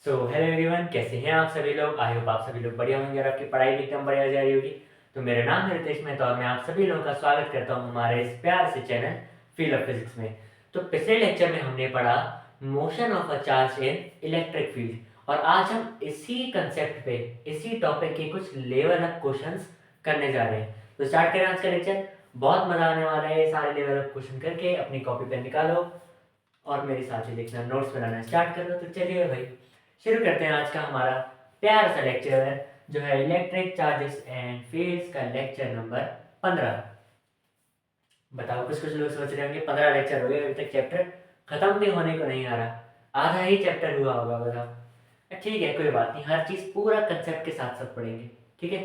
Hello everyone, कैसे हैं आप सभी लोग। आई होप आप सभी लोग बढ़िया होंगे और आपकी पढ़ाई भी एकदम बढ़िया जा रही होगी। तो मेरा नाम है रितेश मेहता और मैं आप सभी लोगों का स्वागत करता हूं हमारे इस प्यार से चैनल फील्ड ऑफ फिजिक्स में। तो पिछले लेक्चर में हमने पढ़ा motion of a charge in electric field और आज हम इसी कंसेप्ट पे, इसी टॉपिक के कुछ लेवल अप क्वेश्चंस करने जा रहे हैं। तो स्टार्ट करें आज का लेक्चर। बहुत मजा आने वाला है। सारे लेवल अप क्वेश्चन करके अपनी कॉपी पेन निकालो और मेरे साथ ही लिखना, नोट्स बनाना स्टार्ट कर दो। तो चलिए भाई, शुरू करते हैं आज का हमारा प्यारा सा लेक्चर है जो है इलेक्ट्रिक चार्जेस एंड फील्ड्स का लेक्चर नंबर 15। बताओ, कुछ कुछ लोग सोच रहे होंगे 15 लेक्चर हो गए, अभी तक चैप्टर खत्म भी होने को नहीं आ रहा, आधा ही चैप्टर हुआ होगा। बताओ, ठीक है कोई बात नहीं, हर चीज़ पूरा कंसेप्ट के साथ सब पढ़ेंगे, ठीक है।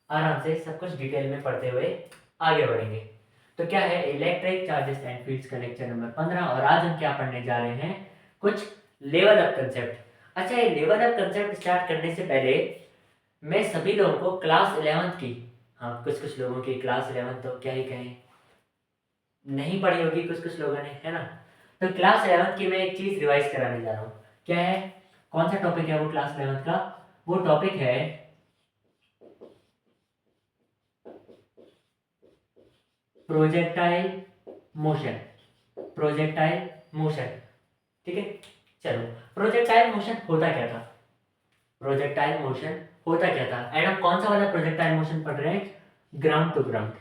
आराम से सब कुछ डिटेल में पढ़ते हुए आगे बढ़ेंगे। तो क्या है इलेक्ट्रिक चार्जेस एंड फील्ड्स का लेक्चर नंबर 15 और आज हम क्या पढ़ने जा रहे हैं, कुछ लेवल अप कंसेप्ट। अच्छा, ये लेवल अप कंसेप्ट स्टार्ट करने से पहले मैं सभी लोगों को क्लास 11th की, हाँ कुछ कुछ लोगों की क्लास 11th तो क्या ही कहें, नहीं पढ़ी होगी कुछ कुछ लोगों ने, है ना। तो क्लास 11th की मैं एक चीज़ रिवाइज कराने जा रहा हूँ। क्या है, कौन सा टॉपिक है वो क्लास 11th का? वो टॉपिक है प्रोजेक्टाइल मोशन। प्रोजेक्टाइल मोशन, ठीक है। चलो, प्रोजेक्टाइल मोशन होता क्या था? प्रोजेक्टाइल मोशन होता क्या था एंड हम कौन सा वाला प्रोजेक्टाइल मोशन पढ़ रहे हैं? ग्राउंड टू ग्राउंड,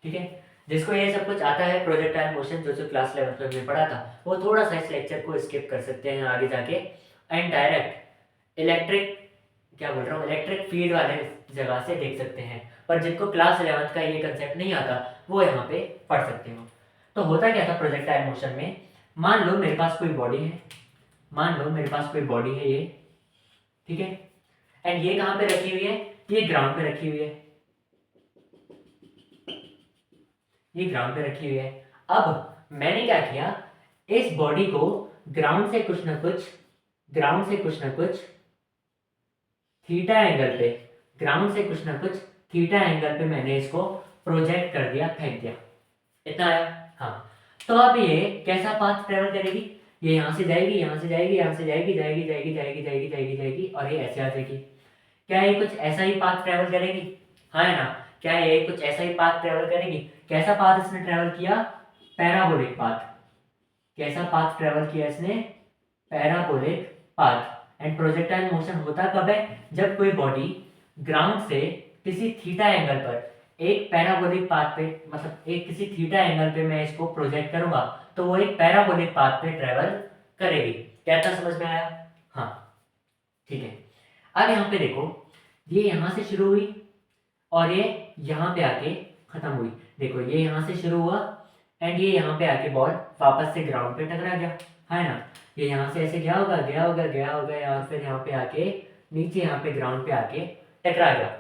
ठीक है। जिसको ये सब कुछ आता है प्रोजेक्टाइल मोशन, जो जो क्लास 11 में हमने पढ़ा था, वो थोड़ा सा इस लेक्चर को स्किप कर सकते हैं आगे जाके एंड डायरेक्ट इलेक्ट्रिक, क्या बोल रहा हूँ, इलेक्ट्रिक फील्ड वाले जगह से देख सकते हैं। पर जिनको क्लास 11 का ये कंसेप्ट नहीं आता वो यहाँ पे पढ़ सकते हो। तो होता क्या था प्रोजेक्टाइल मोशन में, मान लो मेरे पास कोई बॉडी है, मान लो मेरे पास कोई बॉडी है ये, ठीक है। एंड ये कहाँ पे रखी हुई है? ये ग्राउंड पे रखी हुई है, ये ग्राउंड पे रखी हुई है। अब मैंने क्या किया, इस बॉडी को ग्राउंड से कुछ ना कुछ, ग्राउंड से कुछ ना कुछ थीटा एंगल पे, ग्राउंड से कुछ ना कुछ थीटा एंगल पे मैंने इसको प्रोजेक्ट कर दिया, फेंक दिया। इतना आया? हाँ। तो अब ये कैसा पाथ ट्रेवल करेगी? ये यहाँ से जाएगी, यहाँ से जाएगी, यहाँ से जाएगी, जाएगी जाएगी जाएगी जाएगी जाएगी जाएगी और ये ऐसे आ जाएगी। क्या ये कुछ ऐसा ही पाथ ट्रेवल करेगी? हाँ है ना। क्या ये कुछ ऐसा ही पाथ ट्रेवल करेगी? कैसा पाथ इसने ट्रेवल किया? Parabolic path. कैसा पाथ ट्रेवल किया इसने? Parabolic path. And projectile motion होता कब है? जब कोई बॉडी ग्राउंड से किसी थीटा एंगल पर एक पैराबोलिक पाथ पे, मतलब एक किसी थीटा एंगल पे मैं इसको प्रोजेक्ट करूंगा तो वो एक पैराबोलिक पाथ पे ट्रेवल करेगी। क्या इतना समझ में आया? हाँ, ठीक है। अब यहाँ पे देखो, ये यहाँ से शुरू हुई और ये यहाँ पे आके खत्म हुई। देखो ये यहाँ से शुरू हुआ एंड ये यहाँ पे आके बॉल वापस से ग्राउंड पे टकरा गया, है ना। ये यहाँ से ऐसे गया होगा, गया होगा, गया होगा और फिर यहाँ पे आके नीचे यहाँ पे ग्राउंड पे आके टकरा गया।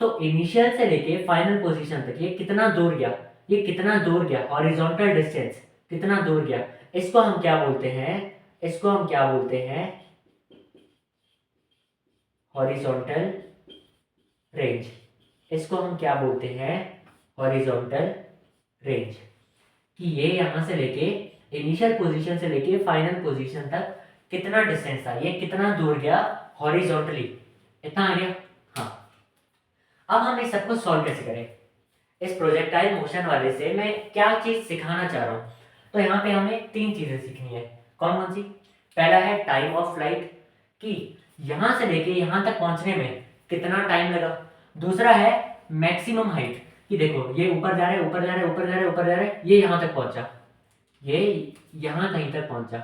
तो इनिशियल से लेके फाइनल पोजीशन तक ये कितना दूर गया? ये कितना दूर गया? हॉरिजॉन्टल डिस्टेंस कितना दूर गया? इसको हम क्या बोलते हैं? इसको हम क्या बोलते हैं? Horizontal range. इसको हम क्या बोलते हैं? Horizontal range. कि ये यहां से लेके इनिशियल पोजीशन से लेके फाइनल पोजीशन तक कितना डिस्टेंस था, ये कितना दूर गया हॉरिजॉन्टली, इतना आ गया। हाँ, अब हम इस सबको सॉल्व कैसे करें? इस प्रोजेक्टाइल मोशन वाले से मैं क्या चीज सिखाना चाह रहा हूँ? तो यहाँ पे हमें 3 चीजें सीखनी है। कौन कौन सी? पहला है टाइम ऑफ फ्लाइट, कि यहां से लेके यहां तक पहुंचने में कितना टाइम लगा। दूसरा है मैक्सिमम हाइट, कि देखो ये ऊपर जा रहा है, ऊपर जा रहा है, ऊपर जा रहा है, ऊपर जा रहा है, ये यहां तक पहुंचा, ये यहां कहीं तक पहुंचा,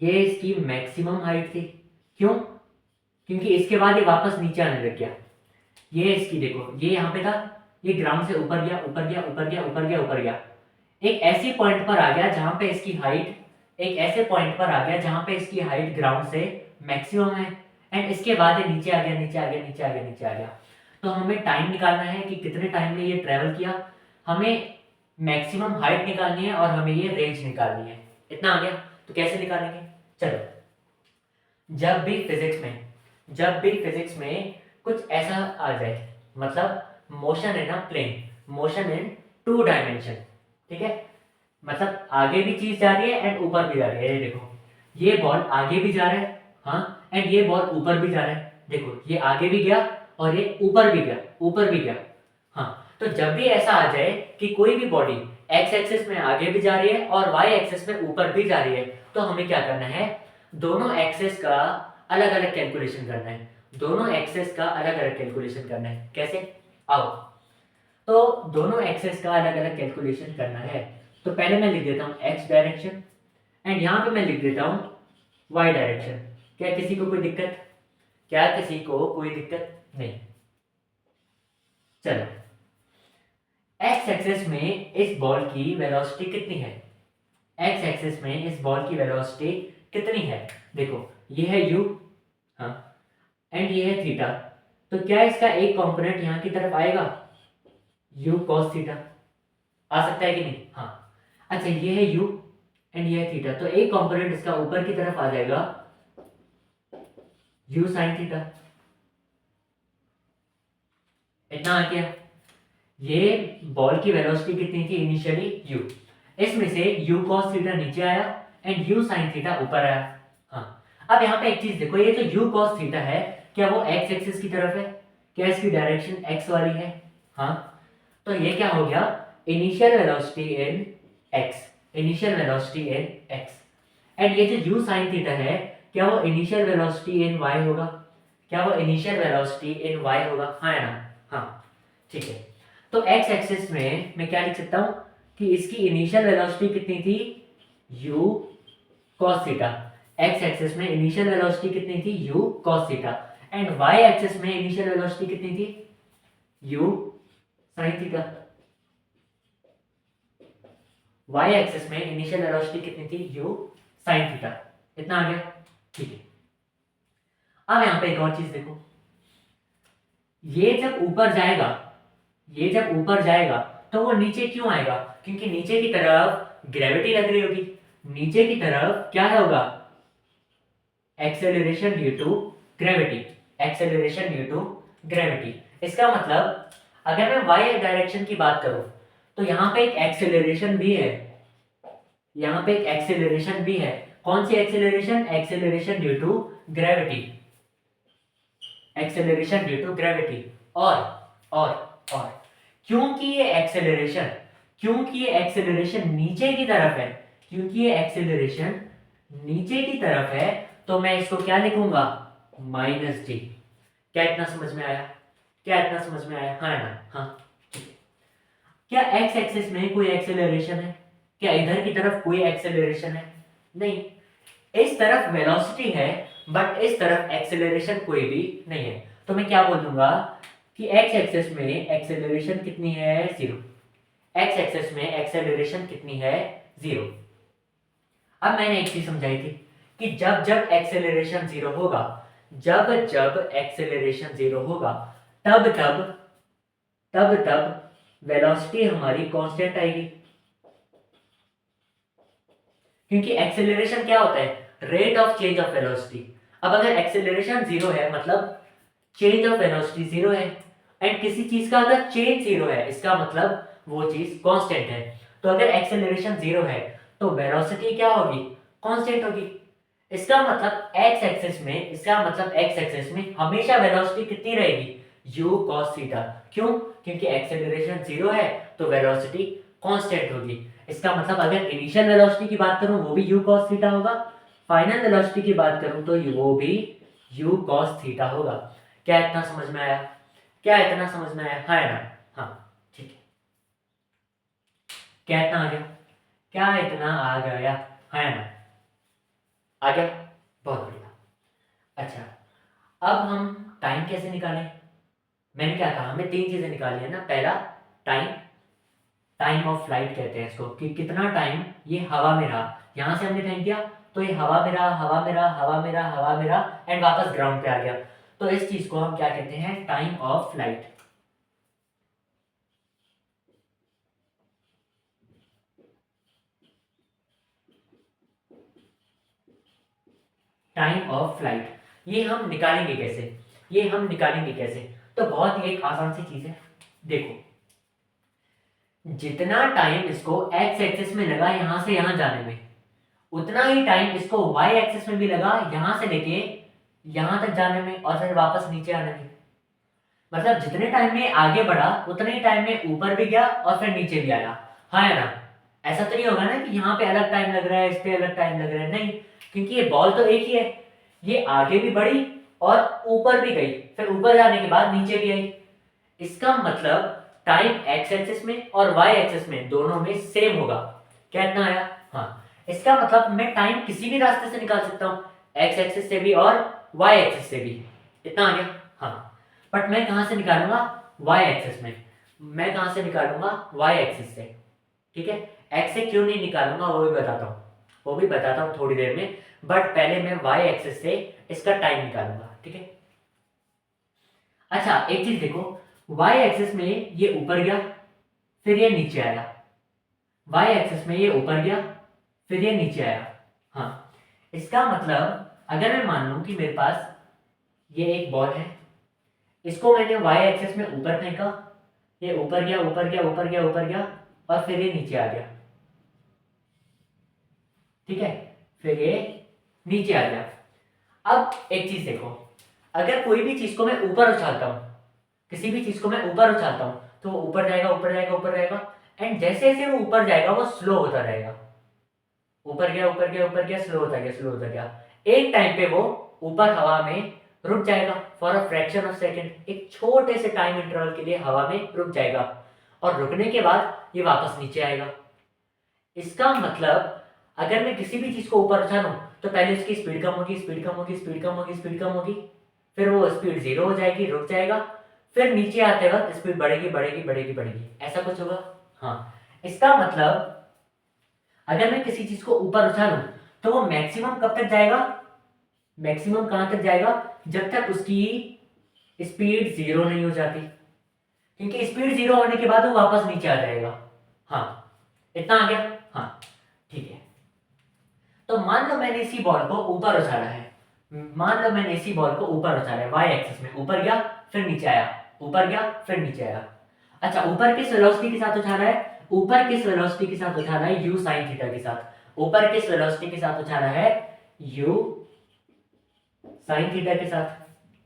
ये इसकी मैक्सिमम हाइट थी। क्यों? क्योंकि इसके बाद ये वापस नीचे आने लग गया। ये इसकी देखो, ये यहाँ पे था, ये ग्राउंड से ऊपर गया, ऊपर गया, ऊपर गया, ऊपर गया, ऊपर गया, एक ऐसी पॉइंट पर आ गया जहां पे इसकी हाइट, एक ऐसे पॉइंट पर आ गया जहां पे इसकी हाइट ग्राउंड से मैक्सिमम है एंड इसके बाद ये नीचे आ गया, नीचे आ गया, नीचे आ गया, नीचे आ गया। तो हमें टाइम निकालना है कि कितने टाइम में ये ट्रेवल किया, हमें मैक्सिमम हाइट निकालनी है और हमें ये रेंज निकालनी है। इतना आ गया। तो कैसे निकालेंगे? चलो, जब भी फिजिक्स में कुछ ऐसा आ जाए, मतलब मोशन है ना प्लेन, मोशन इन 2 डायमेंशन, ठीक है। मतलब आगे भी चीज जा रही है एंड ऊपर भी जा रही है। ये देखो, ये बॉल आगे भी जा रहा है, हाँ, एंड ये बॉल ऊपर भी जा रहा है। देखो ये आगे भी गया और ये ऊपर भी गया, ऊपर भी गया, हाँ। तो जब भी ऐसा आ जाए कि कोई भी बॉडी एक्स एक्सिस में आगे भी जा रही है और वाई एक्सिस में ऊपर भी जा रही है, तो हमें क्या करना है, दोनों एक्सिस का अलग अलग कैलकुलेशन करना है। दोनों एक्सिस का अलग अलग कैलकुलेशन करना है। कैसे? आओ, तो दोनों एक्सिस का अलग अलग कैलकुलेशन करना है। तो पहले मैं लिख देता हूँ एक्स डायरेक्शन एंड यहाँ पे मैं लिख देता हूँ वाई डायरेक्शन। क्या किसी को कोई दिक्कत? क्या किसी को कोई दिक्कत? नहीं। चलो, एक्स एक्सिस में इस बॉल की वेलोसिटी कितनी है? एक्स एक्सिस में इस बॉल की वेलोसिटी कितनी है? देखो ये है u, हाँ, एंड ये है थीटा। तो क्या इसका एक कंपोनेंट यहाँ की तरफ आएगा? u cos थीटा आ सकता है कि नहीं? हाँ। अच्छा, ये है u एंड ये है थीटा, तो एक कंपोनेंट इसका ऊपर की तरफ आ जाएगा u sin थीटा। इतना आ गया। ये बॉल की वेलोसिटी कितनी थी इनिशियली? u। इसमें से u cos थीटा नीचे आया एंड u sin थीटा ऊपर आया, हाँ। अब यहाँ पे एक चीज देखो, ये जो u cos थीटा है, क्या वो x एक्सिस की तरफ है? क्या इसकी डायरेक्शन x वाली है? हाँ। तो ये क्या हो गया, initial velocity in x, initial velocity in x। And ये जो u sin थीटा है, क्या वो इनिशियल वेलोसिटी इन y होगा? क्या वो इनिशियल वेलोसिटी इन y होगा? हाँ या ना? हाँ, ठीक है। तो x एक्सिस में मैं क्या लिख सकता हूं कि इसकी इनिशियल वेलोसिटी कितनी थी? u cos theta. x axis में इनिशियल वेलोसिटी कितनी थी? u cos theta. And y axis में इनिशियल वेलोसिटी कितनी थी? u sin theta. y axis में इनिशियल वेलोसिटी कितनी थी? u sin theta. इतना आ गया, ठीक है। अब यहां पे एक और चीज देखो, ये जब ऊपर जाएगा, ये जब ऊपर जाएगा तो वो नीचे क्यों आएगा? क्योंकि नीचे की तरफ ग्रेविटी लग रही होगी। नीचे की तरफ क्या होगा? Acceleration due to gravity, acceleration due to gravity. इसका मतलब अगर मैं वाई डायरेक्शन की बात करूं तो यहां पे एक एक्सेलरेशन भी है, यहां पे एक एक्सेलरेशन भी है। कौन सी acceleration? Acceleration due to gravity, acceleration due to gravity. और क्योंकि ये एक्सेलरेशन, क्योंकि ये एक्सेलरेशन नीचे की तरफ है, क्योंकि ये एक्सेलरेशन नीचे की तरफ है, तो मैं इसको क्या लिखूंगा? Minus D. क्या इतना समझ में आया? क्या इतना समझ में आया? हाँ ना? हाँ, ठीक है। क्या एक्स एक्सिस में कोई एक्सेलरेशन है? क्या इधर की तरफ कोई एक्सेलरेशन है? नहीं। इस तरफ वेलोसिटी है बट इस तरफ एक्सेलरेशन कोई भी नहीं है। तो मैं क्या बोल दूंगा कि एक्स एक्सिस में एक्सेलरेशन कितनी है? 0। एक्स एक्सिस में एक्सेलरेशन कितनी है? 0। अब मैंने एक चीज समझाई थी कि जब जब एक्सेलरेशन 0 होगा, जब जब एक्सेलरेशन 0 होगा, तब तब वेलोसिटी हमारी कांस्टेंट आएगी। क्योंकि एक्सेलरेशन क्या होता है? Rate of change of velocity. अब अगर एक्सेलरेशन 0 है मतलब चेंज ऑफ वेलोसिटी 0 है, एंड किसी चीज का अगर चेंज 0 है इसका मतलब वो चीज कांस्टेंट है। तो अगर एक्सेलरेशन 0 है तो वेलोसिटी क्या होगी? कांस्टेंट होगी। इसका मतलब एक्स एक्सिस में, इसका मतलब एक्स एक्सिस में हमेशा वेलोसिटी कितनी रहेगी? u cos theta. क्यों? क्योंकि एक्सेलरेशन 0 है तो वेलोसिटी कांस्टेंट होगी। इसका मतलब अगर इनिशियल वेलोसिटी की बात करूं वो भी u cos थीटा होगा, फाइनल वेलोसिटी की बात करूं तो वो भी u cos थीटा होगा। क्या इतना समझ में आया? क्या इतना समझ में आया? हाँ या ना? हाँ, ठीक है। क्या इतना आ गया? क्या इतना आ गया? हाँ या ना? आ गया, बहुत बढ़िया। अच्छा, अब हम टाइम कैसे निकालें? मैंने क्या कहा, हमें 3 चीजें निकालनी है ना। पहला टाइम, टाइम ऑफ फ्लाइट कहते हैं इसको, कि कितना टाइम ये हवा में रहा। यहां से हमने फेंक दिया तो ये हवा में रहा, हवा में रहा, हवा में रहा, हवा में रहा, एंड वापस ग्राउंड पे आ गया। तो इस चीज को हम क्या कहते हैं? Time of flight. Time of flight ये हम निकालेंगे कैसे? ये हम निकालेंगे कैसे? तो बहुत ही एक आसान सी चीज है। देखो, जितना टाइम इसको एक्स एक्सिस में लगा यहां से यहां जाने में, उतना ही टाइम इसको वाई एक्सिस में भी लगा यहां से लेके यहां तक जाने में और फिर वापस नीचे आने में। मतलब जितने टाइम में आगे बढ़ा उतने ही टाइम में ऊपर भी गया और फिर नीचे भी आया। हाँ है ना? ऐसा तो नहीं होगा ना कि यहाँ पे अलग टाइम लग रहा है, इस पे अलग टाइम लग रहा है, नहीं, क्योंकि ये बॉल तो एक ही है। ये आगे भी बढ़ी और ऊपर भी गई, फिर ऊपर जाने के बाद नीचे भी आई। इसका मतलब टाइम एक्स एक्सिस में और वाई एक्सिस में दोनों में सेम होगा। क्या इतना आया? हाँ। इसका मतलब मैं टाइम किसी भी रास्ते से निकाल सकता हूँ, एक्स एक्सिस से भी और वाई एक्सिस से भी। इतना आ गया? हाँ। बट मैं कहां से निकालूंगा? वाई एक्सिस में। मैं कहां से निकालूंगा? वाई एक्सिस से। ठीक है? एक्स से क्यों नहीं निकालूंगा वो भी बताता हूँ, वो भी बताता हूँ थोड़ी देर में। बट पहले मैं वाई एक्सिस से इसका टाइम निकालूंगा। ठीक है? अच्छा एक चीज देखो, वाई एक्सिस में ये ऊपर गया फिर ये नीचे आया, वाई एक्सिस में ये ऊपर गया फिर ये नीचे आया। हाँ। इसका मतलब अगर मैं मान लूं कि मेरे पास ये एक बॉल है, इसको मैंने वाई एक्सिस में ऊपर फेंका, ये ऊपर गया ऊपर गया ऊपर गया ऊपर गया और फिर ये नीचे आ गया। ठीक है? फिर ये नीचे आ गया। अब एक चीज देखो, अगर कोई भी चीज को मैं ऊपर उछालता हूं, किसी भी चीज को मैं ऊपर उछालता हूं तो वो ऊपर जाएगा ऊपर जाएगा ऊपर जाएगा, एंड जैसे जैसे वो ऊपर जाएगा वो स्लो होता रहेगा। ऊपर गया ऊपर गया ऊपर गया, स्लो होता गया स्लो होता गया। एक टाइम पे वो ऊपर हवा में रुक जाएगा for a fraction of second, एक छोटे से टाइम इंटरवल के लिए हवा में रुक जाएगा और रुकने के बाद ये वापस नीचे आएगा। इसका मतलब अगर मैं किसी भी चीज को ऊपर उछालूं तो पहले उसकी स्पीड कम होगी स्पीड कम होगी स्पीड कम होगी स्पीड कम होगी, फिर वो स्पीड जीरो हो जाएगी, रुक जाएगा, फिर नीचे आते वक्त स्पीड बढ़ेगी बढ़ेगी बढ़ेगी बढ़ेगी, ऐसा कुछ होगा। हाँ। इसका मतलब अगर मैं किसी चीज को ऊपर उछालूं तो वो मैक्सिमम कब तक जाएगा? मैक्सिमम कहां तक जाएगा? जब तक उसकी स्पीड जीरो नहीं हो जाती, क्योंकि स्पीड जीरो होने के बाद वो वापस नीचे आ जाएगा। हाँ। इतना आ गया? हाँ। ठीक है। तो मान लो मैंने इसी बॉल को ऊपर उछाला है, मान लो मैंने इसी बॉल को ऊपर उछाला है वाई एक्सिस में, ऊपर गया फिर नीचे आया, ऊपर गया फिर नीचे आया। अच्छा ऊपर किस वेलोसिटी के साथ उछाला है? ऊपर किस वेलोसिटी के साथ उछाला है? यू साइन थीटा के साथ। ऊपर किस वेलोसिटी के साथ उछाला है? यू साइन थीटा के साथ।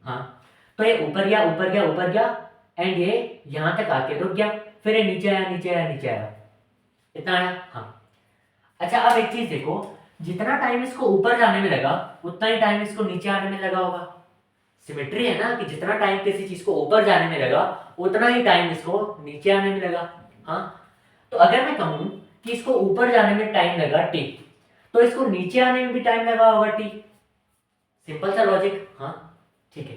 हाँ। तो ये ऊपर गया ऊपर गया ऊपर गया एंड ये यहां तक आके रुक गया, फिर ये नीचे आया नीचे आया नीचे आया। इतना आया? हाँ। अच्छा अब एक चीज देखो, जितना टाइम इसको ऊपर जाने में लगा उतना ही टाइम इसको नीचे आने में लगा होगा। सिमेट्री है ना कि जितना टाइम किसी चीज को ऊपर जाने में लगा उतना ही टाइम इसको नीचे आने में लगा। हाँ। तो अगर मैं कहूं कि इसको ऊपर जाने में टाइम लगा टी, तो इसको नीचे आने में भी टाइम लगा होगा टी। सिंपल सा लॉजिक। हाँ। ठीक है।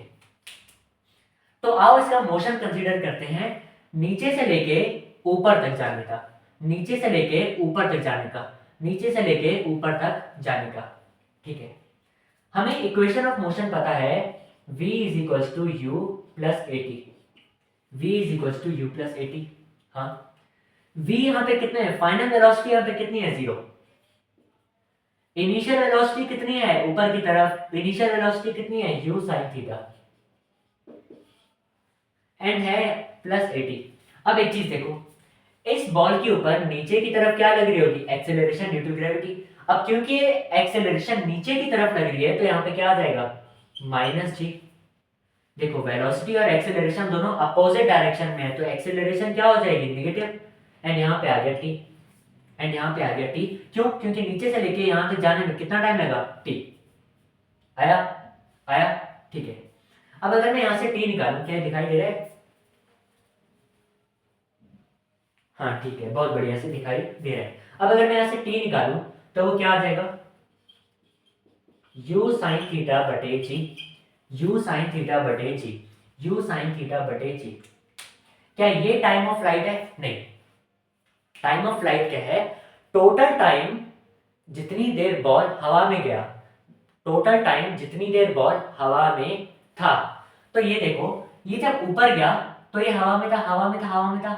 तो आओ इसका मोशन कंसीडर करते हैं, नीचे से लेके ऊपर तक जाने का, नीचे से लेके ऊपर तक जाने का, नीचे से लेके ऊपर तक जाने का। ठीक है? हमें इक्वेशन ऑफ मोशन पता है v is equals to u plus a t, v is equals to u plus a t. हाँ। v यहां पे कितने है? फाइनल वेलोसिटी यहां पे कितनी है? जीरो। इनिशियल वेलोसिटी कितनी है? ऊपर की तरफ इनिशियल वेलोसिटी कितनी है? u sin थीटा एंड है प्लस 80। अब एक चीज देखो, इस बॉल के ऊपर नीचे की तरफ क्या लग रही होगी? Acceleration due to gravity. अब क्योंकि एक्सेलरेशन नीचे की तरफ लग रही है तो यहाँ पे क्या आ जाएगा? माइनस जी। देखो वेलोसिटी और एक्सेलरेशन दोनों अपोजिट डायरेक्शन में है तो एक्सेलरेशन क्या हो जाएगी? नेगेटिव। एंड यहाँ पे आ गया टी, एंड यहाँ पे आ गया टी। क्यों? क्योंकि नीचे से लेके यहाँ तक जाने में कितना टाइम लगा? टी। आया? आया? ठीक है। अब अगर मैं यहाँ से टी निकालूं, क्या दिखाई दे रहा है? हाँ ठीक है, बहुत बढ़िया से दिखाई दे रहा है। अब अगर मैं यहाँ से टी निकालूं तो वो क्या आ जाएगा? यू साइन थीटा बटे जी, यू साइन थीटा बटे जी, यू साइन थीटा बटे जी। क्या ये टाइम ऑफ फ्लाइट है? नहीं। टाइम ऑफ फ्लाइट क्या है? टोटल टाइम जितनी देर बॉल हवा में गया, टोटल टाइम जितनी देर बॉल हवा में था। तो ये देखो, ये जब ऊपर गया तो ये हवा में था हवा में था हवा में था,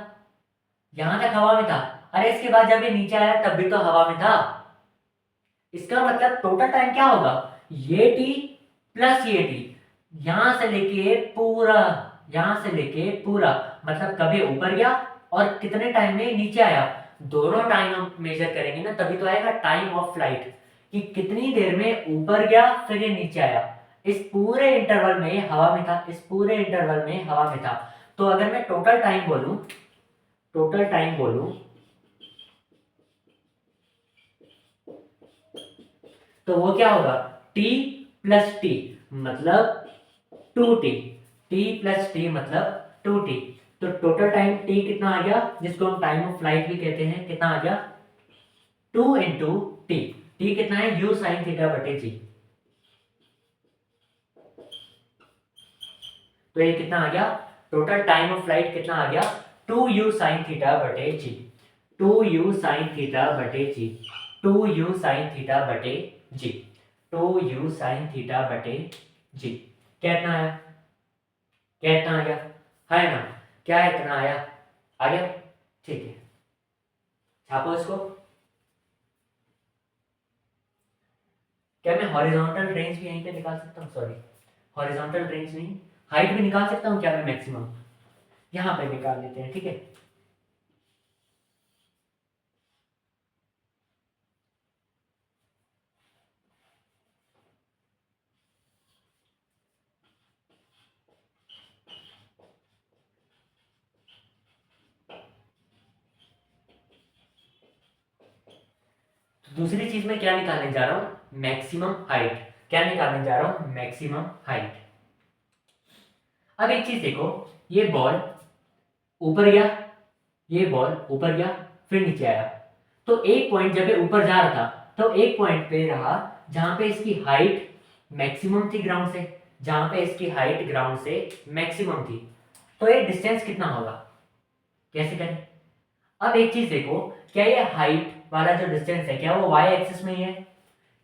यहां तक हवा में था। अरे इसके बाद जब ये नीचे आया तब भी तो हवा में था। इसका मतलब टोटल टाइम क्या होगा? ये टी प्लस ये टी, यहां से लेके पूरा, यहां से लेके पूरा, मतलब कभी ऊपर गया और कितने टाइम में नीचे आया, दोनों टाइम हम मेजर करेंगे ना तभी तो आएगा टाइम ऑफ फ्लाइट, कि कितनी देर में ऊपर गया फिर ये नीचे आया। इस पूरे इंटरवल में हवा में था, इस पूरे इंटरवल में हवा में था। तो अगर मैं टोटल टाइम बोलूं, टोटल टाइम बोलूं तो वो क्या होगा, t प्लस टी मतलब 2t, t प्लस टी मतलब 2t। तो टोटल टाइम t कितना आ गया, जिसको हम टाइम ऑफ फ्लाइट भी कहते हैं, कितना आ गया 2 इंटू टी। टी कितना है, u साइन थीटा बटे जी। तो ये कितना आ गया, टोटल टाइम ऑफ फ्लाइट कितना आ गया 2u साइन थीटा बटे जी, 2u साइन थीटा बटे जी, 2u साइन थीटा बटे जी, 2u साइन थीटा बटे जी। कितना आया, कितना आ गया, है ना, क्या है, इतना आया, आ गया, ठीक है। छापो इसको। क्या मैं हॉरिजॉन्टल रेंज भी यहीं पे निकाल सकता हूँ, सॉरी हॉरिजॉन्टल रेंज नहीं, हाइट भी निकाल सकता हूँ क्या मैं मैक्सिमम, यहाँ पे निकाल लेते हैं, ठीक है। दूसरी चीज में क्या निकालने जा रहा हूं, मैक्सिमम हाइट। क्या निकालने जा रहा हूं, मैक्सिमम हाइट। अब एक चीज देखो, ये बॉल ऊपर गया, ये बॉल ऊपर गया फिर नीचे आया, तो एक पॉइंट जब ये ऊपर जा रहा था तो एक पॉइंट पे रहा जहां पे इसकी हाइट मैक्सिमम थी ग्राउंड से, जहां पे इसकी हाइट ग्राउंड से मैक्सिमम थी। तो ये डिस्टेंस कितना होगा, कैसे करें। अब एक चीज देखो, क्या ये हाइट वाला जो डिस्टेंस है क्या वो y एक्सिस में ही है,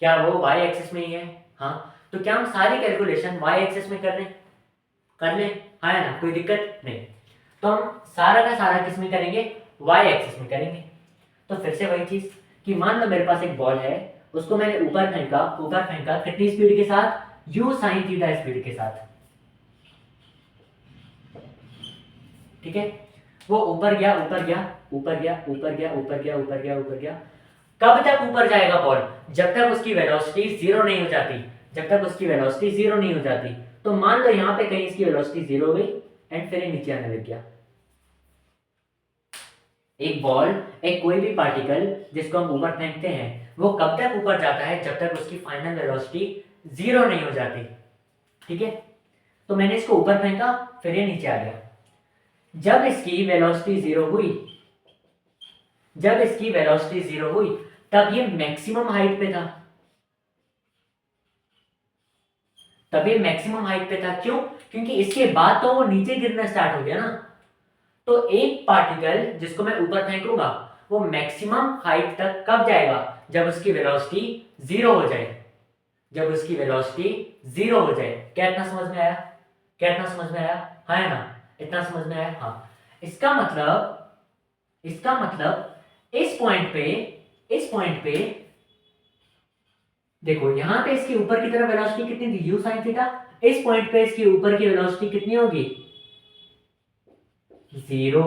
क्या वो y एक्सिस में ही है, हाँ। तो क्या हम सारी कैलकुलेशन y एक्सिस में कर लें, हाँ है ना, कोई दिक्कत नहीं। तो हम सारा का सारा किस में करेंगे, y एक्सिस में करेंगे। तो फिर से वही चीज कि मान लो मेरे पास एक बॉल है, उसको मैंने ऊपर फेंका कितनी स्पीड के साथ, u sin थीटा स्पीड के साथ, ठीक है। वो ऊपर गया ऊपर गया ऊपर गया ऊपर गया ऊपर गया ऊपर गया ऊपर गया। कब तक ऊपर जाएगा बॉल, जब तक उसकी वेलोसिटी जीरो नहीं हो जाती, जब तक उसकी वेलोसिटी जीरो नहीं हो जाती। तो मान लो यहाँ पे कहीं इसकी वेलोसिटी जीरो हो गई एंड फिर ये नीचे आने लग गया। एक बॉल, एक कोई भी पार्टिकल जिसको हम ऊपर फेंकते हैं, वो कब तक ऊपर जाता है, जब तक उसकी फाइनल वेलोसिटी जीरो नहीं हो जाती, ठीक है। तो मैंने इसको ऊपर फेंका फिर ये नीचे आ गया। जब इसकी वेलोसिटी जीरो हुई, जब इसकी वेलोसिटी जीरो हुई तब ये मैक्सिमम हाइट पे था, तब ये मैक्सिमम हाइट पे था। क्यों, क्योंकि इसके बाद तो वो नीचे गिरना स्टार्ट हो गया ना। तो एक पार्टिकल जिसको मैं ऊपर फेंकूंगा वो मैक्सिमम हाइट तक कब जाएगा, जब उसकी वेलोसिटी जीरो हो जाए, जब उसकी वेलोसिटी जीरो हो जाए। क्या इतना समझ में आया, क्या इतना समझ में आया, हाँ है ना, इतना समझ में आया, हाँ। इसका मतलब, इसका मतलब इस पॉइंट पे देखो, यहां पे इसके ऊपर की तरफ वेलोसिटी कितनी थी, u sin थीटा। इस पॉइंट पे इसके ऊपर की वेलोसिटी कितनी होगी, जीरो।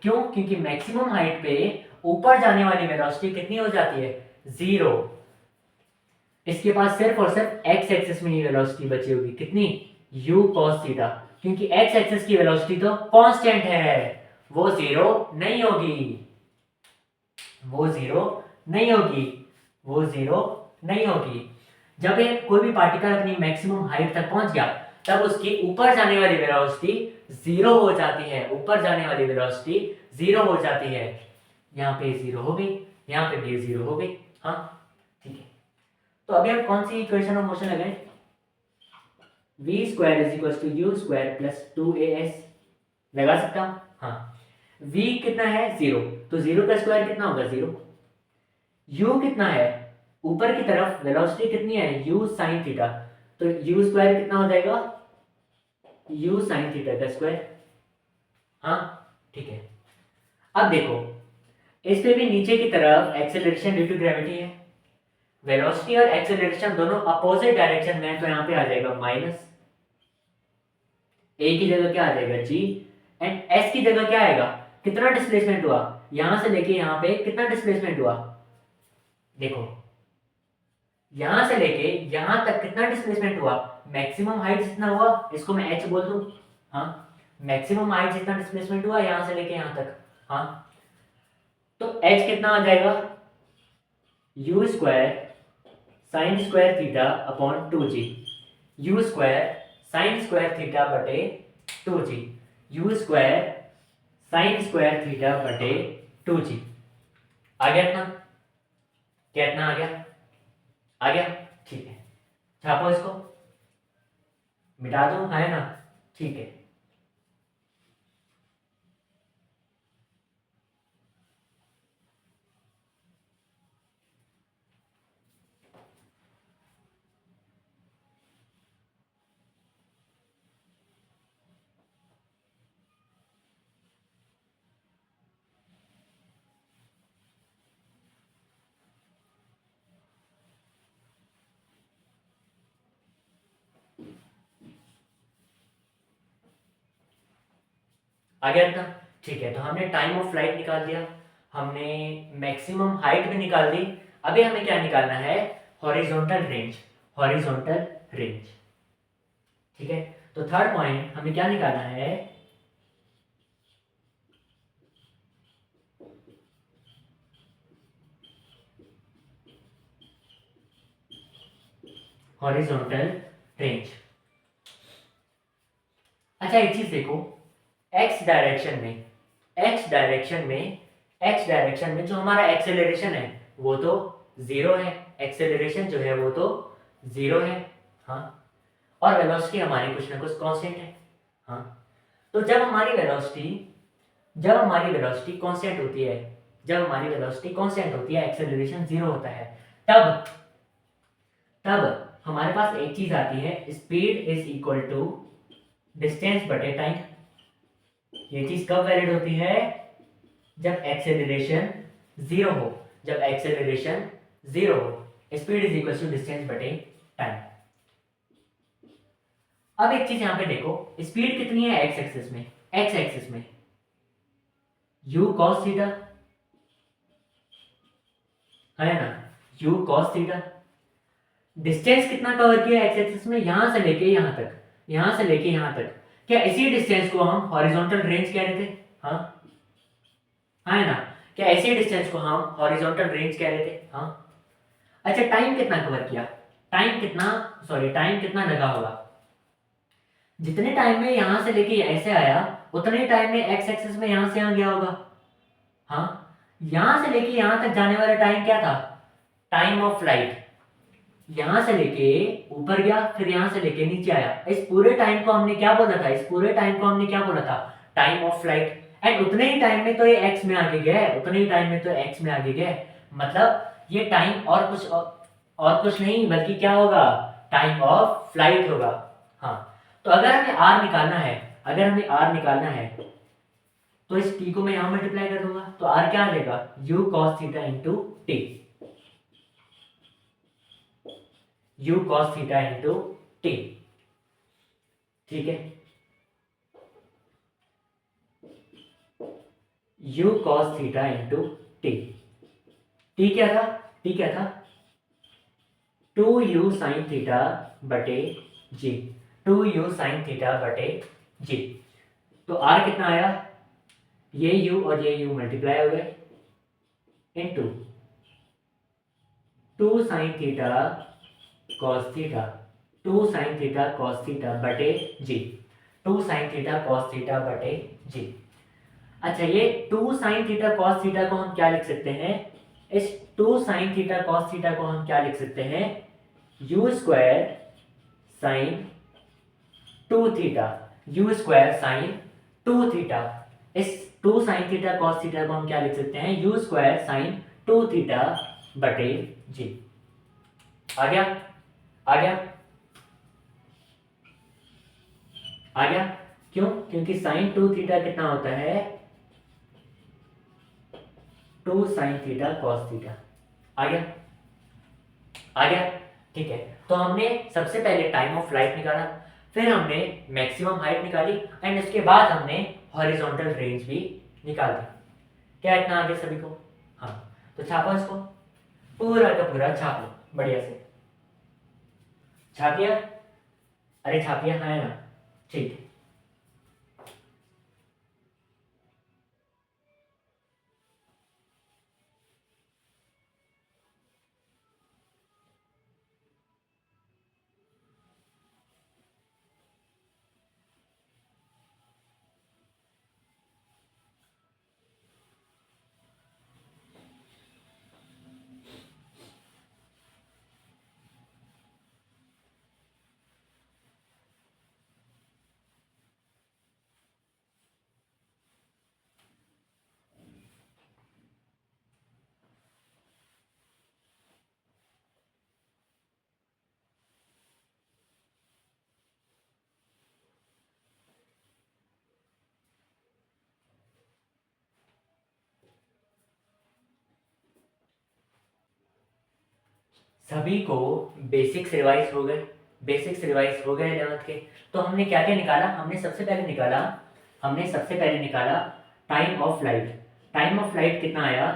क्यों, क्योंकि मैक्सिमम हाइट पे ऊपर जाने वाली वेलोसिटी कितनी हो जाती है, जीरो। इसके पास सिर्फ और सिर्फ x एक्सिस में ही वेलोसिटी बची होगी, कितनी, u cos थीटा। क्योंकि x एक्सिस की वेलोसिटी तो कांस्टेंट है, वो जीरो नहीं होगी, वो जीरो नहीं होगी, वो जीरो नहीं होगी। जब ये कोई भी पार्टिकल अपनी मैक्सिमम हाइट तक पहुंच गया तब उसकी ऊपर जाने वाली वेलोसिटी जीरो हो जाती है, ऊपर जाने वाली वेलोसिटी जीरो हो जाती है। यहाँ पे जीरो हो गई, यहाँ पे भी जीरो हो गई, हाँ ठीक है। तो अभी हम कौन सी इक्वेशन ऑफ मोशन लगाएं, v square is equal to u square plus 2as लगा सकता हूं, हाँ। v कितना है, जीरो, तो जीरो का स्क्वायर कितना होगा, जीरो। u कितना है, ऊपर की तरफ वेलोसिटी कितनी है, u sin थीटा, तो u स्क्वायर कितना हो जाएगा, u sin थीटा का स्क्वायर, हाँ ठीक है। अब देखो, इस पे भी नीचे की तरफ एक्सेलरेशन ड्यू टू ग्रेविटी है, वेलोसिटी और एक्सेलरेशन दोनों अपोजिट डायरेक्शन में है, तो यहाँ पे आ जाएगा माइनस, ए की जगह क्या आ जाएगा g, एंड s की जगह क्या आएगा, कितना डिस्प्लेसमेंट हुआ, यहां से लेके यहां पे कितना डिस्प्लेसमेंट हुआ, देखो यहां से लेके यहां तक कितना डिस्प्लेसमेंट हुआ, मैक्सिमम हाइट जितना हुआ इसको मैं h बोल दूं, हाँ मैक्सिमम हाइट जितना डिस्प्लेसमेंट हुआ यहां से लेके यहां तक, हाँ तो h कितना आ जाएगा, u square sine square theta upon 2g, u square sine square theta बटे 2g, u square sine square theta बटे 2g। आ गया इतना, क्या इतना आ गया, आ गया, ठीक है छापो इसको, मिटा दो, है ना, ठीक है। आ गया इतना, ठीक है। तो हमने टाइम ऑफ फ्लाइट निकाल दिया, हमने मैक्सिमम हाइट भी निकाल दी, अभी हमें क्या निकालना है, हॉरिजॉन्टल रेंज, हॉरिजॉन्टल रेंज, ठीक है। तो थर्ड पॉइंट हमें क्या निकालना है, हॉरिजॉन्टल रेंज। अच्छा एक चीज देखो, एक्स डायरेक्शन में, एक्स डायरेक्शन में, एक्स डायरेक्शन में जो हमारा एक्सेलरेशन है वो तो जीरो है, एक्सेलरेशन जो है वो तो जीरो है, हाँ और वेलोसिटी हमारी कुछ ना कुछ कांस्टेंट है, हाँ तो जब हमारी वेलोसिटी, जब हमारी वेलोसिटी कांस्टेंट होती है, जब हमारी वेलोसिटी कांस्टेंट होती है, एक्सेलरेशन जीरो होता है, तब तब हमारे पास एक चीज आती है, speed is equal to distance बटे टाइम। ये चीज कब वैलिड होती है, जब एक्सेलरेशन जीरो हो, जब एक्सेलरेशन जीरो हो, speed is equal to distance बटे टाइम। अब एक चीज यहां पे देखो, स्पीड कितनी है एक्स एक्सिस में, एक्स एक्सिस में u cos थीटा है ना, u cos थीटा। डिस्टेंस कितना कवर किया एक्स एक्सिस में, यहां से लेके यहां तक, यहां से लेके यहां तक, क्या इसी डिस्टेंस को हम हॉरिजॉन्टल रेंज कह रहे थे, हाँ है ना, क्या इसी डिस्टेंस को हम हॉरिजॉन्टल रेंज कह रहे थे, हाँ। अच्छा टाइम कितना कवर किया, टाइम कितना, सॉरी टाइम कितना लगा होगा, जितने टाइम में यहां से लेके ऐसे आया उतने टाइम में एक्स एक्सिस में यहां से यहां गया होगा, हाँ यहां से लेके यहां तक जाने वाला टाइम क्या था, टाइम ऑफ फ्लाइट, यहां से लेके ऊपर गया फिर यहां से लेके नीचे आया, इस पूरे टाइम को हमने क्या बोला था, इस पूरे टाइम को हमने क्या बोला था, टाइम ऑफ फ्लाइट। एंड उतने ही टाइम में तो ये एक्स में आगे गया है, उतने ही टाइम में तो एक्स में आगे गया है, मतलब ये टाइम और कुछ नहीं बल्कि क्या होगा, टाइम ऑफ फ्लाइट होगा, हाँ। तो अगर हमें आर निकालना है, अगर हमें आर निकालना है तो इस टी को मैं यहां मल्टीप्लाई कर दूंगा, तो आर क्या आ जाएगा, u cos theta into T, u cos theta into T, ठीक है। u cos theta into T, T क्या था, टी क्या था, 2u sin थीटा बटे जी, 2u sin थीटा बटे जी। तो r कितना आया, ये u और ये u मल्टीप्लाई हो गए into 2 sin theta cos theta, 2 sin theta cos theta बटे जी, 2 sin थीटा cos थीटा बटे जी। अच्छा ये 2 sin थीटा cos थीटा को हम क्या लिख सकते हैं, इस 2 sin थीटा cos थीटा को हम क्या लिख सकते हैं, u square sine 2 theta, u square sine 2 theta, इस 2 sin थीटा cos थीटा को हम क्या लिख सकते हैं, u स्क्वायर साइन 2 थीटा बटे जी। आ गया, आ गया, आ गया, क्यों, क्योंकि साइन 2 थीटा कितना होता है, 2 sin थीटा cos थीटा। आ गया, आ गया, ठीक है। तो हमने सबसे पहले टाइम ऑफ फ्लाइट निकाला, फिर हमने मैक्सिमम हाइट निकाली एंड उसके बाद हमने हॉरिजॉन्टल रेंज भी निकाल दिया। क्या इतना आगे सभी को? हाँ, तो छापो इसको, पूरा का पूरा छाप लो बढ़िया से। छापिया? अरे छापिया है ना, ठीक है। सभी को बेसिक्स रिवाइज हो गए, बेसिक्स रिवाइज हो गए 11th के। तो हमने क्या क्या निकाला? हमने सबसे पहले निकाला time of light. Time of light कितना आया?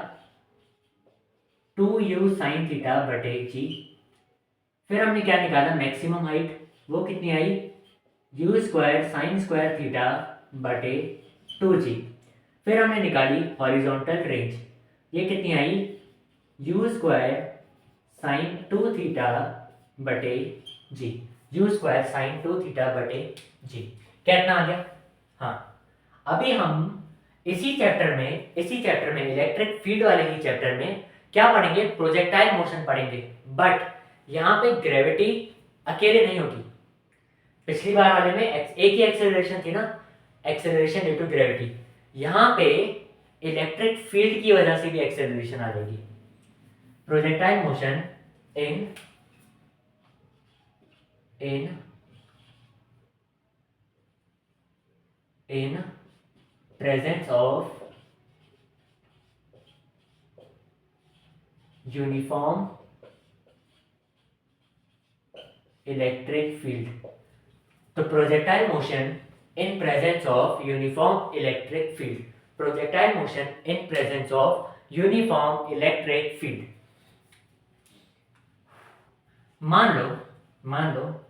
2u साइन थीटा बटे जी। फिर हमने क्या निकाला? मैक्सिमम हाइट, वो कितनी आई? U square sine square theta बटे 2g। फिर हमने निकाली हॉरिजॉन्टल रेंज, ये कितनी आई? यू स्क्वायर साइन 2 थीटा बटे जी। यू स्क्वायर साइन 2 थीटा बटे जी। कितना आ गया? हाँ, अभी हम इसी चैप्टर में इलेक्ट्रिक फील्ड वाले ही चैप्टर में क्या पढ़ेंगे? प्रोजेक्टाइल मोशन पढ़ेंगे। बट यहाँ पे ग्रेविटी अकेले नहीं होगी। पिछली बार वाले में एक ही एक्सेलरेशन थी ना, एक्सेलरेशन ड्यू टू ग्रेविटी। यहाँ पे इलेक्ट्रिक फील्ड की वजह से भी एक्सेलरेशन आ जाएगी। Projectile motion in presence of uniform electric field। तो projectile motion in presence of uniform electric field, projectile motion in presence of uniform electric field. मान लो,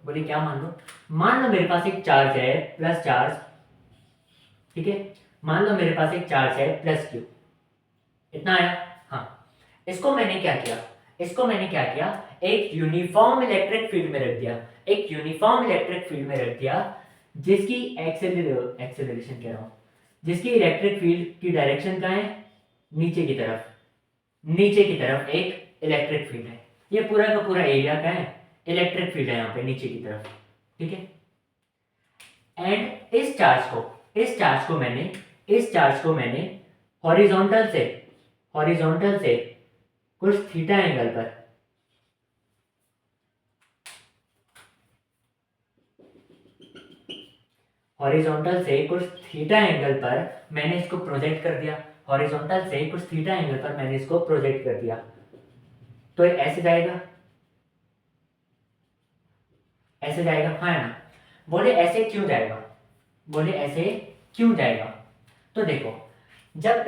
बोलिए क्या मान लो? मान लो मेरे पास एक चार्ज है प्लस चार्ज, ठीक है। मान लो मेरे पास एक चार्ज है प्लस क्यू, इतना आया। हाँ, इसको मैंने क्या किया? एक यूनिफॉर्म इलेक्ट्रिक फील्ड में रख दिया, जिसकी एक्सेलरेशन कह रहा हूं, जिसकी इलेक्ट्रिक फील्ड की डायरेक्शन कहाँ है? नीचे की तरफ एक इलेक्ट्रिक फील्ड है। ये पूरा का पूरा एरिया का है, इलेक्ट्रिक फील्ड है यहाँ पे नीचे की तरफ, ठीक है। एंड इस चार्ज को मैंने हॉरिजॉन्टल से कुछ थीटा एंगल पर मैंने इसको प्रोजेक्ट कर दिया। तो ऐसे जाएगा, हाँ ना। बोले ऐसे क्यों जाएगा? तो देखो, जब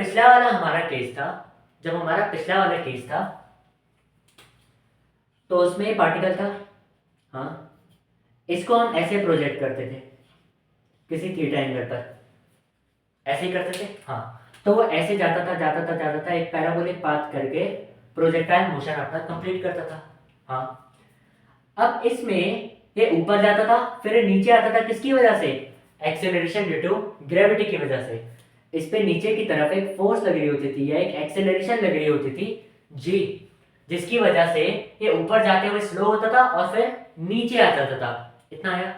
हमारा पिछला वाला केस था तो उसमें पार्टिकल था, हाँ, इसको हम ऐसे प्रोजेक्ट करते थे किसी थीटा एंगल पर, ऐसे ही करते थे, हाँ। तो वो ऐसे जाता था एक पैराबोलिक पाथ करके प्रोजेक्टाइल मोशन अपना कंप्लीट करता था, हाँ। अब इसमें ये ऊपर जाता था, फिर नीचे आता था, किसकी वजह से? एक्सेलरेशन ड्यू टू ग्रेविटी की वजह से। इस पे नीचे की तरफ एक फोर्स लग रही होती थी या एक एक्सेलरेशन लग रही होती थी जी, जिसकी वजह से ये ऊपर जाते हुए स्लो होता था और फिर नीचे आ जाता था, इतना आया।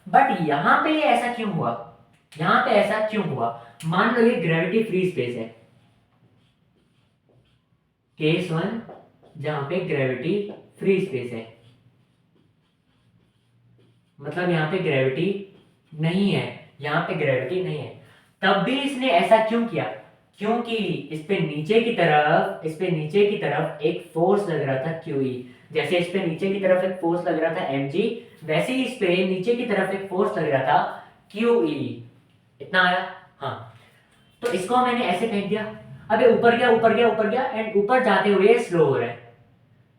बट यहाँ पे ऐसा क्यों हुआ? मान लो ये ग्रेविटी फ्री स्पेस है, केस 1, जहां पे ग्रेविटी फ्री स्पेस है, मतलब यहाँ पे ग्रेविटी नहीं है, तब भी इसने ऐसा क्यों किया? क्योंकि इस पे नीचे की तरफ एक फोर्स लग रहा था QE। जैसे इस पे नीचे की तरफ एक फोर्स लग रहा था mg, वैसे ही इस पे नीचे की तरफ एक फोर्स लग रहा था QE, इतना आया, हाँ। तो इसको मैंने ऐसे फेंक दिया, अब ये ऊपर गया ऊपर गया ऊपर गया एंड ऊपर जाते हुए स्लो हो रहा है।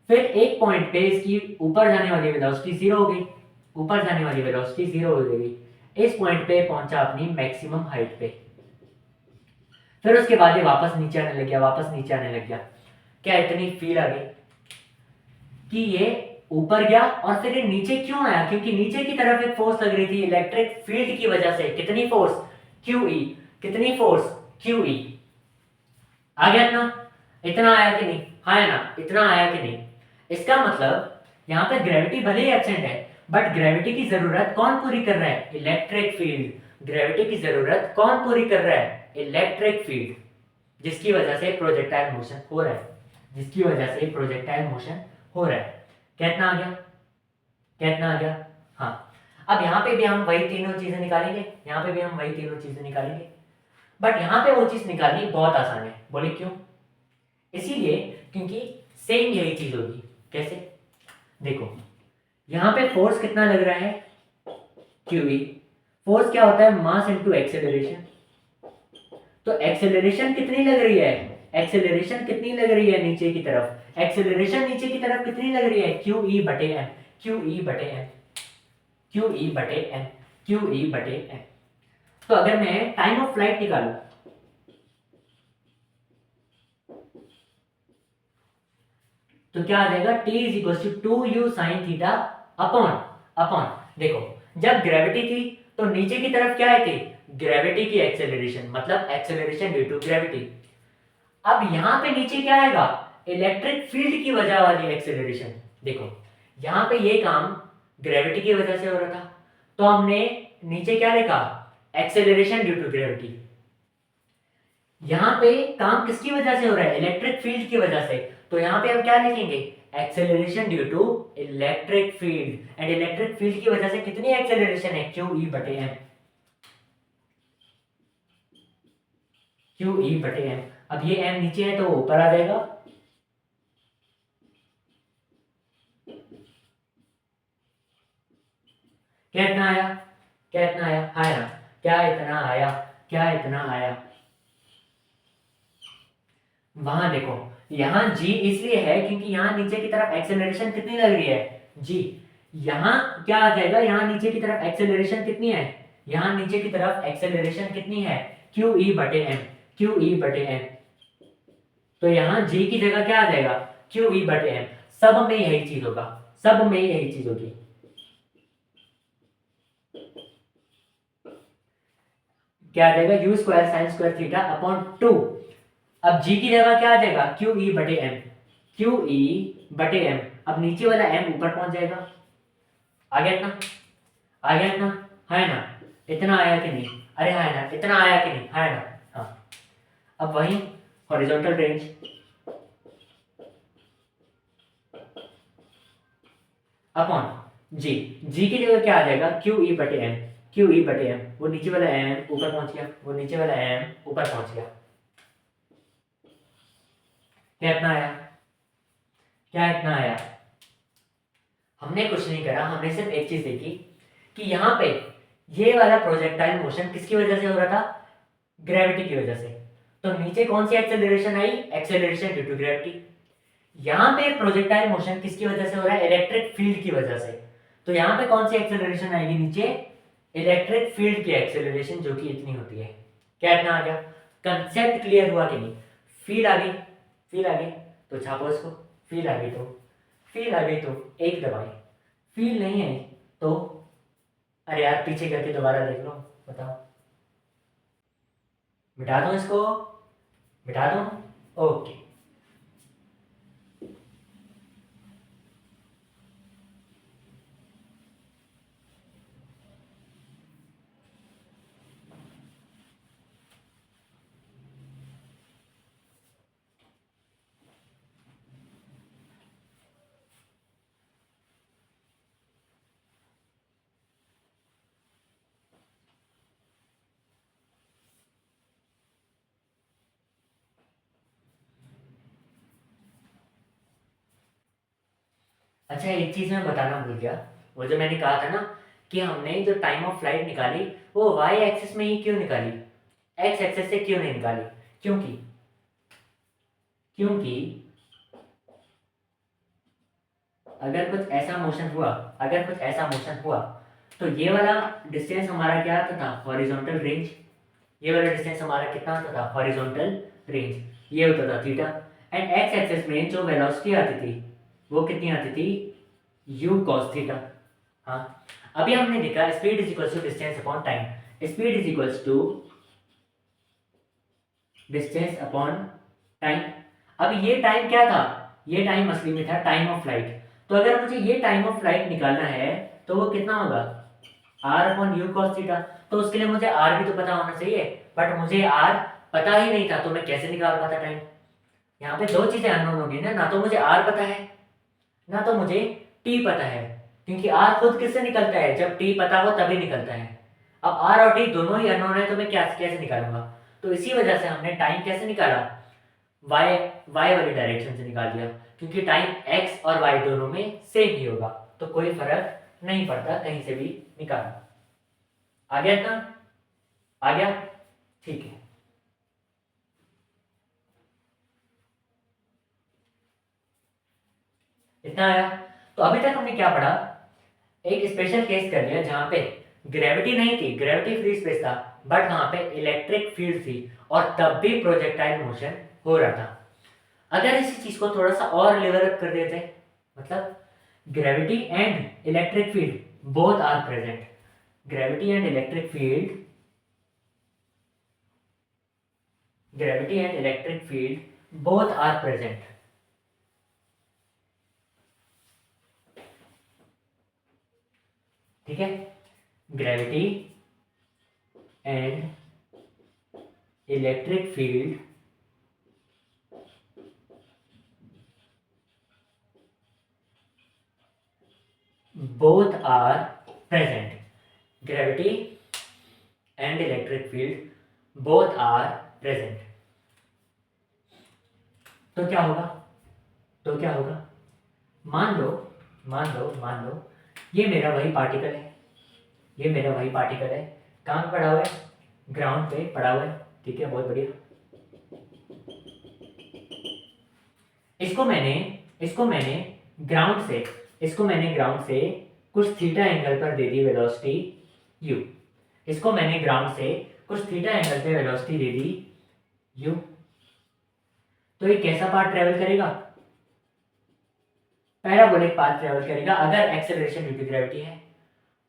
फिर एक पॉइंट पे इसकी ऊपर जाने वाली वेलोसिटी जीरो हो गई, ऊपर जाने वाली वेलोसिटी जीरो हो गई, इस पॉइंट पे पहुंचा अपनी मैक्सिमम हाइट पे। फिर उसके बाद ये वापस नीचे आने लग गया, वापस नीचे आने लग गया। क्या इतनी फील आ गई कि ये ऊपर गया और फिर ये नीचे क्यों आया? क्योंकि नीचे की तरफ एक फोर्स लग रही थी इलेक्ट्रिक फील्ड की वजह से। कितनी फोर्स? QE। कितनी फोर्स? QE। आ गया ना? इतना आया कि नहीं? हाँ ना, इतना आया कि नहीं? इसका मतलब यहाँ पे ग्रेविटी भले ही एब्सेंट है, बट ग्रेविटी की जरूरत कौन पूरी कर रहा है? Electric field. ग्रेविटी की जरूरत कौन पूरी कर रहा है? इलेक्ट्रिक फील्ड, जिसकी वजह से प्रोजेक्टाइल मोशन हो रहा है, जिसकी वजह से प्रोजेक्टाइल मोशन हो रहा है। कितना आ गया? कितना आ गया? हाँ। अब यहाँ पे भी हम वही तीनों चीजें निकालेंगे, यहाँ पे भी हम वही तीनों चीजें निकालेंगे, बट यहाँ पे वो चीज निकालनी बहुत आसान है। बोले क्यों? इसीलिए क्योंकि सेम यही चीज होगी। कैसे? देखो, यहाँ पे फोर्स कितना लग रहा है? QE। फोर्स क्या होता है? Mass into acceleration. तो एक्सेलरेशन कितनी लग रही है? एक्सेलरेशन कितनी लग रही है नीचे की तरफ? एक्सेलरेशन नीचे की तरफ कितनी लग रही है? QE बटे m। QE बटे m। QE बटे m। QE बटे m। तो अगर मैं टाइम ऑफ फ्लाइट निकालूं, तो क्या आ जाएगा? T is equal to 2u sine theta upon upon. देखो, जब ग्रेविटी थी तो नीचे की तरफ क्या है थी? ग्रेविटी की एक्सेलरेशन, मतलब एक्सेलरेशन ड्यू टू ग्रेविटी। अब यहां पे नीचे क्या आएगा? इलेक्ट्रिक फील्ड की वजह वाली एक्सेलरेशन। देखो, यहां पे ये काम ग्रेविटी की वजह से हो रहा था, तो हमने नीचे क्या लिखा? Acceleration due to gravity. यहां पे काम किसकी वजह से हो रहा है? इलेक्ट्रिक फील्ड की वजह से। तो यहां पे हम क्या लिखेंगे? Acceleration due to electric field. And electric field की वजह से कितनी एक्सेलरेशन है? QE बटे m। QE बटे m। अब ये m नीचे है तो ऊपर आ जाएगा। क्या इतना आया? क्या इतना आया? आया ना? क्या इतना आया? क्या इतना आया? वहां देखो, यहां g इसलिए है क्योंकि यहां नीचे की तरफ एक्सेलरेशन कितनी लग रही है? g। यहां क्या आ जाएगा? यहां नीचे की तरफ एक्सेलरेशन कितनी है? यहां नीचे की तरफ एक्सेलरेशन कितनी है? QE बटे m। QE बटे m। तो यहां g की जगह क्या आ जाएगा? QE बटे m। सब में यही चीज होगा, सब में यही चीज होगी। क्या आ जाएगा? u square sine square theta upon 2। अब g की जगह क्या आ जाएगा? QE बटे m। QE बटे m। अब नीचे वाला m ऊपर पहुंच जाएगा। आ गया इतना? आ गया इतना? है ना? इतना आया कि नहीं? अरे है ना? इतना आया कि नहीं? है ना? हाँ। अब वही हॉरिजॉन्टल रेंज अपॉन जी। जी की जगह क्या आ जाएगा? QE बटे m। QE बटे m। वो नीचे वाला m ऊपर पहुंच गया, वो नीचे वाला m ऊपर पहुंच गया। क्या इतना आया? क्या इतना आया? हमने कुछ नहीं करा, हमने सिर्फ एक चीज देखी कि यहाँ पे ये वाला प्रोजेक्टाइल मोशन किसकी वजह से हो रहा था? ग्रेविटी की वजह से। तो नीचे कौन सी एक्सेलरेशन आई? Acceleration due to gravity. यहाँ पे प्रोजेक्टाइल मोशन किसकी वजह से हो रहा है? इलेक्ट्रिक फील्ड की वजह से। तो यहाँ पे कौन सी एक्सेलरेशन आएगी नीचे? इलेक्ट्रिक फील्ड की एक्सेलरेशन, जो कि इतनी होती है। क्या इतना आ गया? कंसेप्ट क्लियर हुआ कि नहीं? फील आ गई? फील आ गई तो छापो इसको। फील आ गई तो, फील आ गई तो एक दबाई, फील नहीं आई तो अरे यार पीछे करके दोबारा देख लो, बताओ। मिटा दूं इसको? मिटा दूं? ओके। अच्छा, एक चीज मैं बताना भूल गया। वो जो मैंने कहा था ना कि हमने जो टाइम ऑफ फ्लाइट निकाली वो वाई एक्सिस में ही क्यों निकाली? एक्स एक्सेस से क्यों नहीं निकाली? क्योंकि क्योंकि अगर कुछ ऐसा मोशन हुआ तो ये वाला डिस्टेंस हमारा क्या आता था? Horizontal range. ये वाला डिस्टेंस हमारा कितना होता था? Horizontal range. ये होता था थीटा। एंड एक्स एक्सिस में जो वेलोसिटी आती थी वो कितनी आती थी? u cos theta. हाँ, अभी हमने देखा speed is equals to distance upon time. Speed is equals to distance upon time. अब ये टाइम क्या था? ये टाइम असली में था टाइम ऑफ फ्लाइट। तो अगर मुझे ये टाइम ऑफ फ्लाइट निकालना है तो वो कितना होगा? R upon u cos theta. तो उसके लिए मुझे आर भी तो पता होना चाहिए, बट मुझे आर पता ही नहीं था, तो मैं कैसे निकाल पाता टाइम? यहाँ पे दो चीजें अननोन होगी ना तो मुझे आर पता है ना तो मुझे टी पता है, क्योंकि आर खुद किससे निकलता है? जब टी पता हो तभी निकलता है। अब आर और टी दोनों ही अननोन है तो मैं क्या कैसे निकालूंगा? तो इसी वजह से हमने टाइम कैसे निकाला? वाई वाई वाली डायरेक्शन से निकाल दिया, क्योंकि टाइम एक्स और वाई दोनों में सेम ही होगा, तो कोई फर्क नहीं पड़ता कहीं से भी निकालना। आ गया इतना? आ गया? ठीक है। इतना आया? तो अभी तक हमने क्या पढ़ा? एक स्पेशल केस कर लिया जहां पे ग्रेविटी नहीं थी, ग्रेविटी फ्री स्पेस था, बट वहां पे इलेक्ट्रिक फील्ड थी और तब भी प्रोजेक्टाइल मोशन हो रहा था। अगर इसी चीज को थोड़ा सा और लेवल अप कर देते, मतलब gravity and electric field both are present. Gravity and electric field, gravity and electric field both are present. ठीक है, gravity and electric field both are present. Gravity and electric field both are present. तो क्या होगा? तो क्या होगा? मान लो ये मेरा वही पार्टिकल है, ये मेरा वही पार्टिकल है। कहाँ पे पड़ा हुआ है? ग्राउंड पे पड़ा हुआ है। ठीक है, बहुत बढ़िया। इसको मैंने ग्राउंड से ग्राउंड से कुछ थीटा एंगल पर दे दी वेलोसिटी u। इसको मैंने ग्राउंड से कुछ थीटा एंगल पे वेलोसिटी दे दी u। तो ये कैसा पाथ ट्रेवल करेगा? पैराबोलिक पाथ ट्रेवल करेगा अगर एक्सेलरेशन ड्यू टू ग्रेविटी है।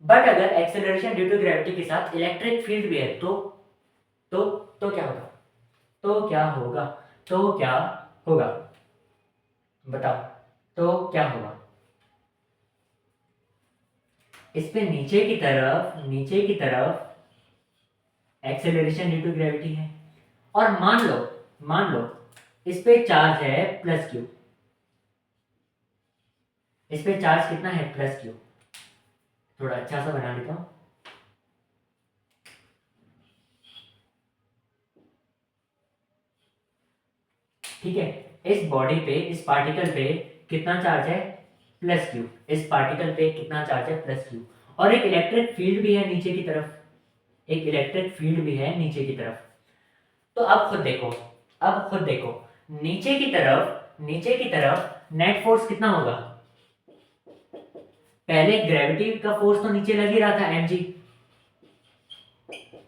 बट अगर एक्सेलरेशन ड्यू टू ग्रेविटी के साथ इलेक्ट्रिक फील्ड भी है तो क्या होगा? तो क्या होगा? तो क्या होगा? बताओ, तो क्या होगा? इस पे नीचे की तरफ एक्सेलरेशन ड्यू टू ग्रेविटी है, और मान लो इस पे चार्ज है प्लस क्यू। इस पे चार्ज कितना है? Plus Q. थोड़ा अच्छा सा बना लेता हूं। ठीक है, इस बॉडी पे, इस पार्टिकल पे कितना चार्ज है? Plus Q. इस पार्टिकल पे कितना चार्ज है? Plus Q. और एक इलेक्ट्रिक फील्ड भी है नीचे की तरफ, एक इलेक्ट्रिक फील्ड भी है नीचे की तरफ। तो अब खुद देखो, नीचे की तरफ नेट फोर्स कितना होगा? पहले ग्रेविटी का फोर्स तो नीचे लग ही रहा था, mg।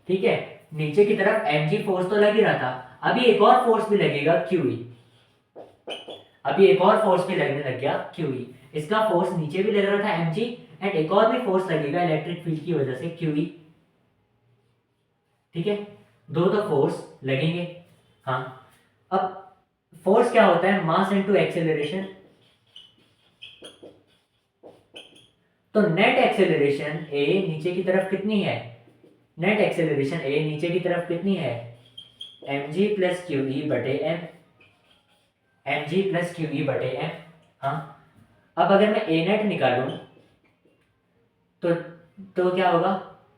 ठीक है, नीचे की तरफ mg फोर्स तो लग ही रहा था। अभी एक और फोर्स भी लगेगा, QE। अभी एक और फोर्स भी लगने लग गया, QE। इसका फोर्स नीचे भी लग रहा था, mg, एंड एक और भी फोर्स लगेगा इलेक्ट्रिक फील्ड की वजह से, QE। ठीक है, दो फोर्स लगेंगे। हाँ, अब फोर्स क्या होता है? Mass into acceleration. तो नेट एक्सेलरेशन a नीचे की तरफ कितनी है? नेट एक्सेलरेशन a नीचे की तरफ कितनी है? mg प्लस QE बटे m। mg प्लस QE बटे m। हाँ, अब अगर मैं a नेट निकालूं तो क्या होगा?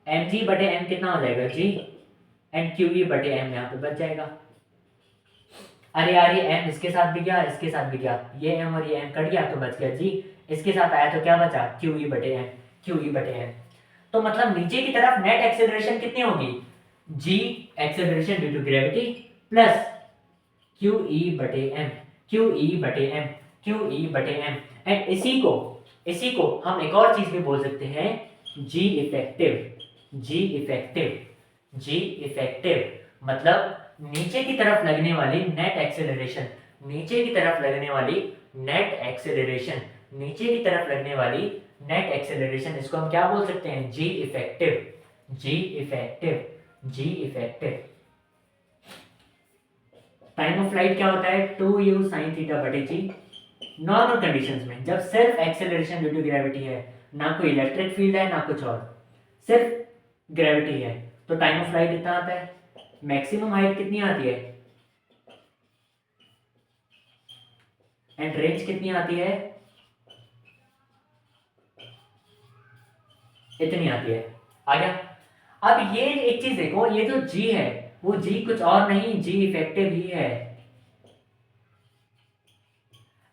mg बटे m कितना हो जाएगा? g, एंड QE बटे m यहाँ पे बच जाएगा। अरे यार, ये m इसके साथ भी गया, इसके साथ भी गया, ये m और ये m कट गया तो बच गया g। इसके साथ आया तो क्या बचा? QE बटे m। तो मतलब नीचे की तरफ नेट एक्सेलरेशन कितनी होगी? G acceleration due to gravity plus q e बटे एम, क्यू ई बटे एम, क्यू ई बटे एम। एंड इसी को हम एक और चीज भी बोल सकते हैं, g effective, g effective, g effective मतलब नीचे की तरफ लगने वाली नेट एक्सेलरेशन, नीचे की तरफ लगने वाली नेट एक्सेलरेशन, नीचे की तरफ लगने वाली नेट एक्सेलरेशन, इसको हम क्या बोल सकते हैं, g effective, g effective, g effective. Time of flight क्या होता है, 2u sin थीटा बटे जी। नॉर्मल कंडीशंस में जब सिर्फ एक्सेलरेशन ड्यू टू ग्रेविटी है, ना कोई इलेक्ट्रिक फील्ड है ना कुछ और, सिर्फ ग्रेविटी है, तो टाइम ऑफ फ्लाइट इतना आता है। मैक्सिमम हाइट कितनी आती है एंड रेंज कितनी आती है, इतनी आती है। आ गया। अब ये एक चीज देखो, ये जो जी है वो जी कुछ और नहीं, जी इफेक्टिव ही है।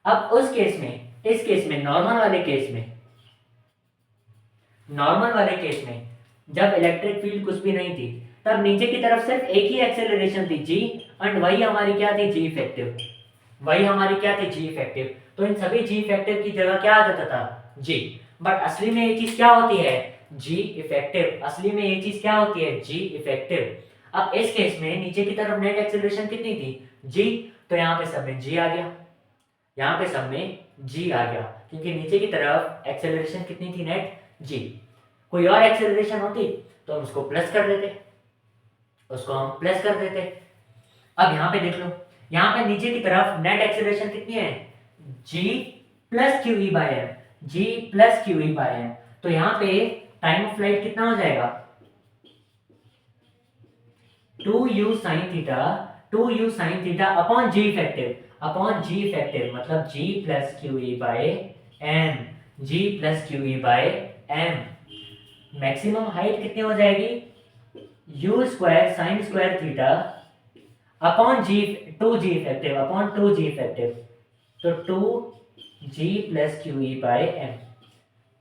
अब उस केस में, इस केस में, नॉर्मल वाले केस में, नॉर्मल वाले केस में जब इलेक्ट्रिक फील्ड कुछ भी नहीं थी, तब नीचे की तरफ सिर्फ एक ही एक्सेलरेशन थी जी, एंड वही हमारी क्या थी, जी इफेक्टिव, वही हमारी क्या थी, जी इफेक्टिव। तो इन सभी जी इफेक्टिव की जगह क्या आ जाता था, जी। बट असली में ये चीज क्या होती है, जी इफेक्टिव, असली में ये चीज क्या होती है, जी इफेक्टिव। अब इस केस में नीचे की तरफ नेट एक्सेलरेशन कितनी थी, जी, तो यहाँ पे सब में जी आ गया, यहाँ पे सब में जी आ गया, क्योंकि नीचे की तरफ एक्सेलरेशन कितनी थी, नेट, जी। कोई और एक्सेलरेशन होती तो हम उसको प्लस कर देते, उसको हम प्लस कर देते। अब यहाँ पे देख लो, यहाँ पे नीचे की तरफ नेट एक्सेलरेशन कितनी है, g plus q e by m, g plus q e by m. तो यहाँ पे टाइम ऑफ फ्लाइट कितना हो जाएगा, 2u sin theta, 2u sin theta upon g effective, upon g effective मतलब g plus q e by m, g plus q e by m. Maximum height कितनी हो जाएगी, u square sine square theta upon g, 2g effective upon 2g effective, तो 2g plus q e by m,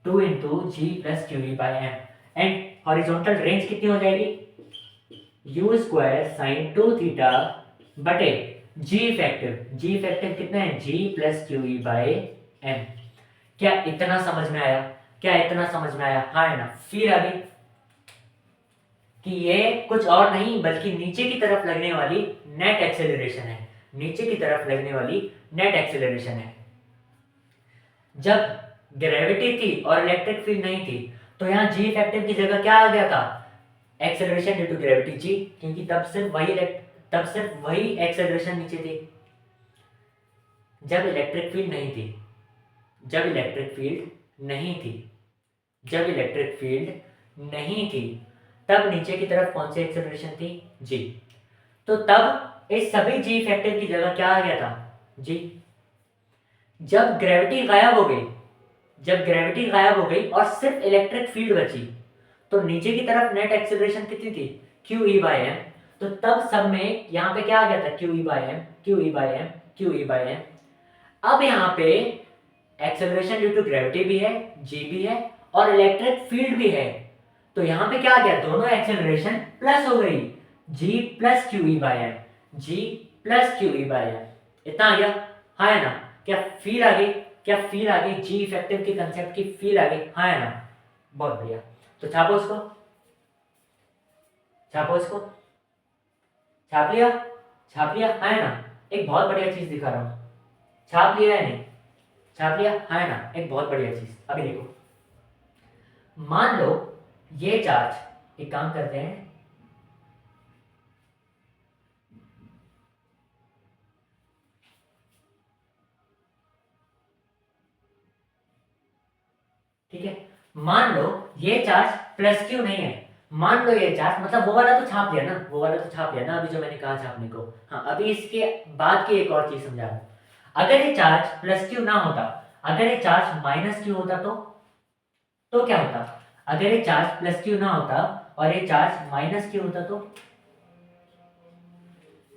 2 into g plus q e by m. And horizontal range कितनी हो जाएगी, u square sine 2 theta बटे जी effective, g effective कितना है, g plus q e by m. क्या इतना समझ में आया, क्या इतना समझ में आया, हाँ है ना। फिर अभी कि ये कुछ और नहीं बल्कि नीचे की तरफ लगने वाली नेट एक्सेलरेशन है, नीचे की तरफ लगने वाली नेट एक्सेलरेशन है। जब ग्रेविटी थी और इलेक्ट्रिक फील्ड नहीं थी, तो यहाँ जी इफेक्टिव की जगह क्या आ गया था, acceleration due to gravity G, क्योंकि तब सिर्फ वही एक्सेलरेशन नीचे थी। जब इलेक्ट्रिक फील्ड नहीं थी, जब इलेक्ट्रिक फील्ड नहीं थी, जब इलेक्ट्रिक फील्ड नहीं थी, तब नीचे की तरफ कौन सी एक्सेलरेशन थी, जी। तो तब इस सभी जी इफेक्टिव की जगह क्या आ गया था, जी। जब ग्रेविटी गायब हो गई, जब ग्रेविटी गायब हो गई और सिर्फ इलेक्ट्रिक फील्ड बची, तो नीचे की तरफ नेट एक्सेलरेशन कितनी थी, क्यू ई बाय एम। तो तब सब में यहाँ पे क्या आ गया था, q e by m, q e by m, q e by m. अब यहाँ पे एक्सेलरेशन ड्यू टू ग्रेविटी भी है, जी भी है, और इलेक्ट्रिक फील्ड भी है, तो यहां पे क्या आ गया, दोनों एक्सेलरेशन प्लस हो गई, g plus q e by m, g plus q e by m, इतना आ गया, हाँ है ना। क्या फील आ गई, क्या फील आ गई, जी इफेक्टिव की कंसेप्ट की फील आ गई, हाँ है ना। बहुत बढ़िया। तो छापो इसको, छापो इसको, छाप लिया, छाप लिया, हाँ है ना। एक बहुत बढ़िया चीज दिखा रहा हूं, छाप लिया है नहीं, छाप लिया, हाँ है ना। एक बहुत बढ़िया चीज, अभी देखो, मान लो ये चार्ज, एक काम करते हैं, ठीक है। मान लो ये चार्ज प्लस क्यू नहीं है, मान लो ये चार्ज, मतलब वो वाला तो छाप दिया ना, वो वाला तो छाप दिया ना अभी जो मैंने कहा छापने को। हाँ, अभी इसके बाद की एक और चीज समझा रहा हूं। अगर ये चार्ज प्लस क्यू ना होता, अगर ये चार्ज माइनस क्यू होता, तो क्या होता, अगर ये चार्ज प्लस क्यू ना होता और ये चार्ज माइनस क्यू होता, तो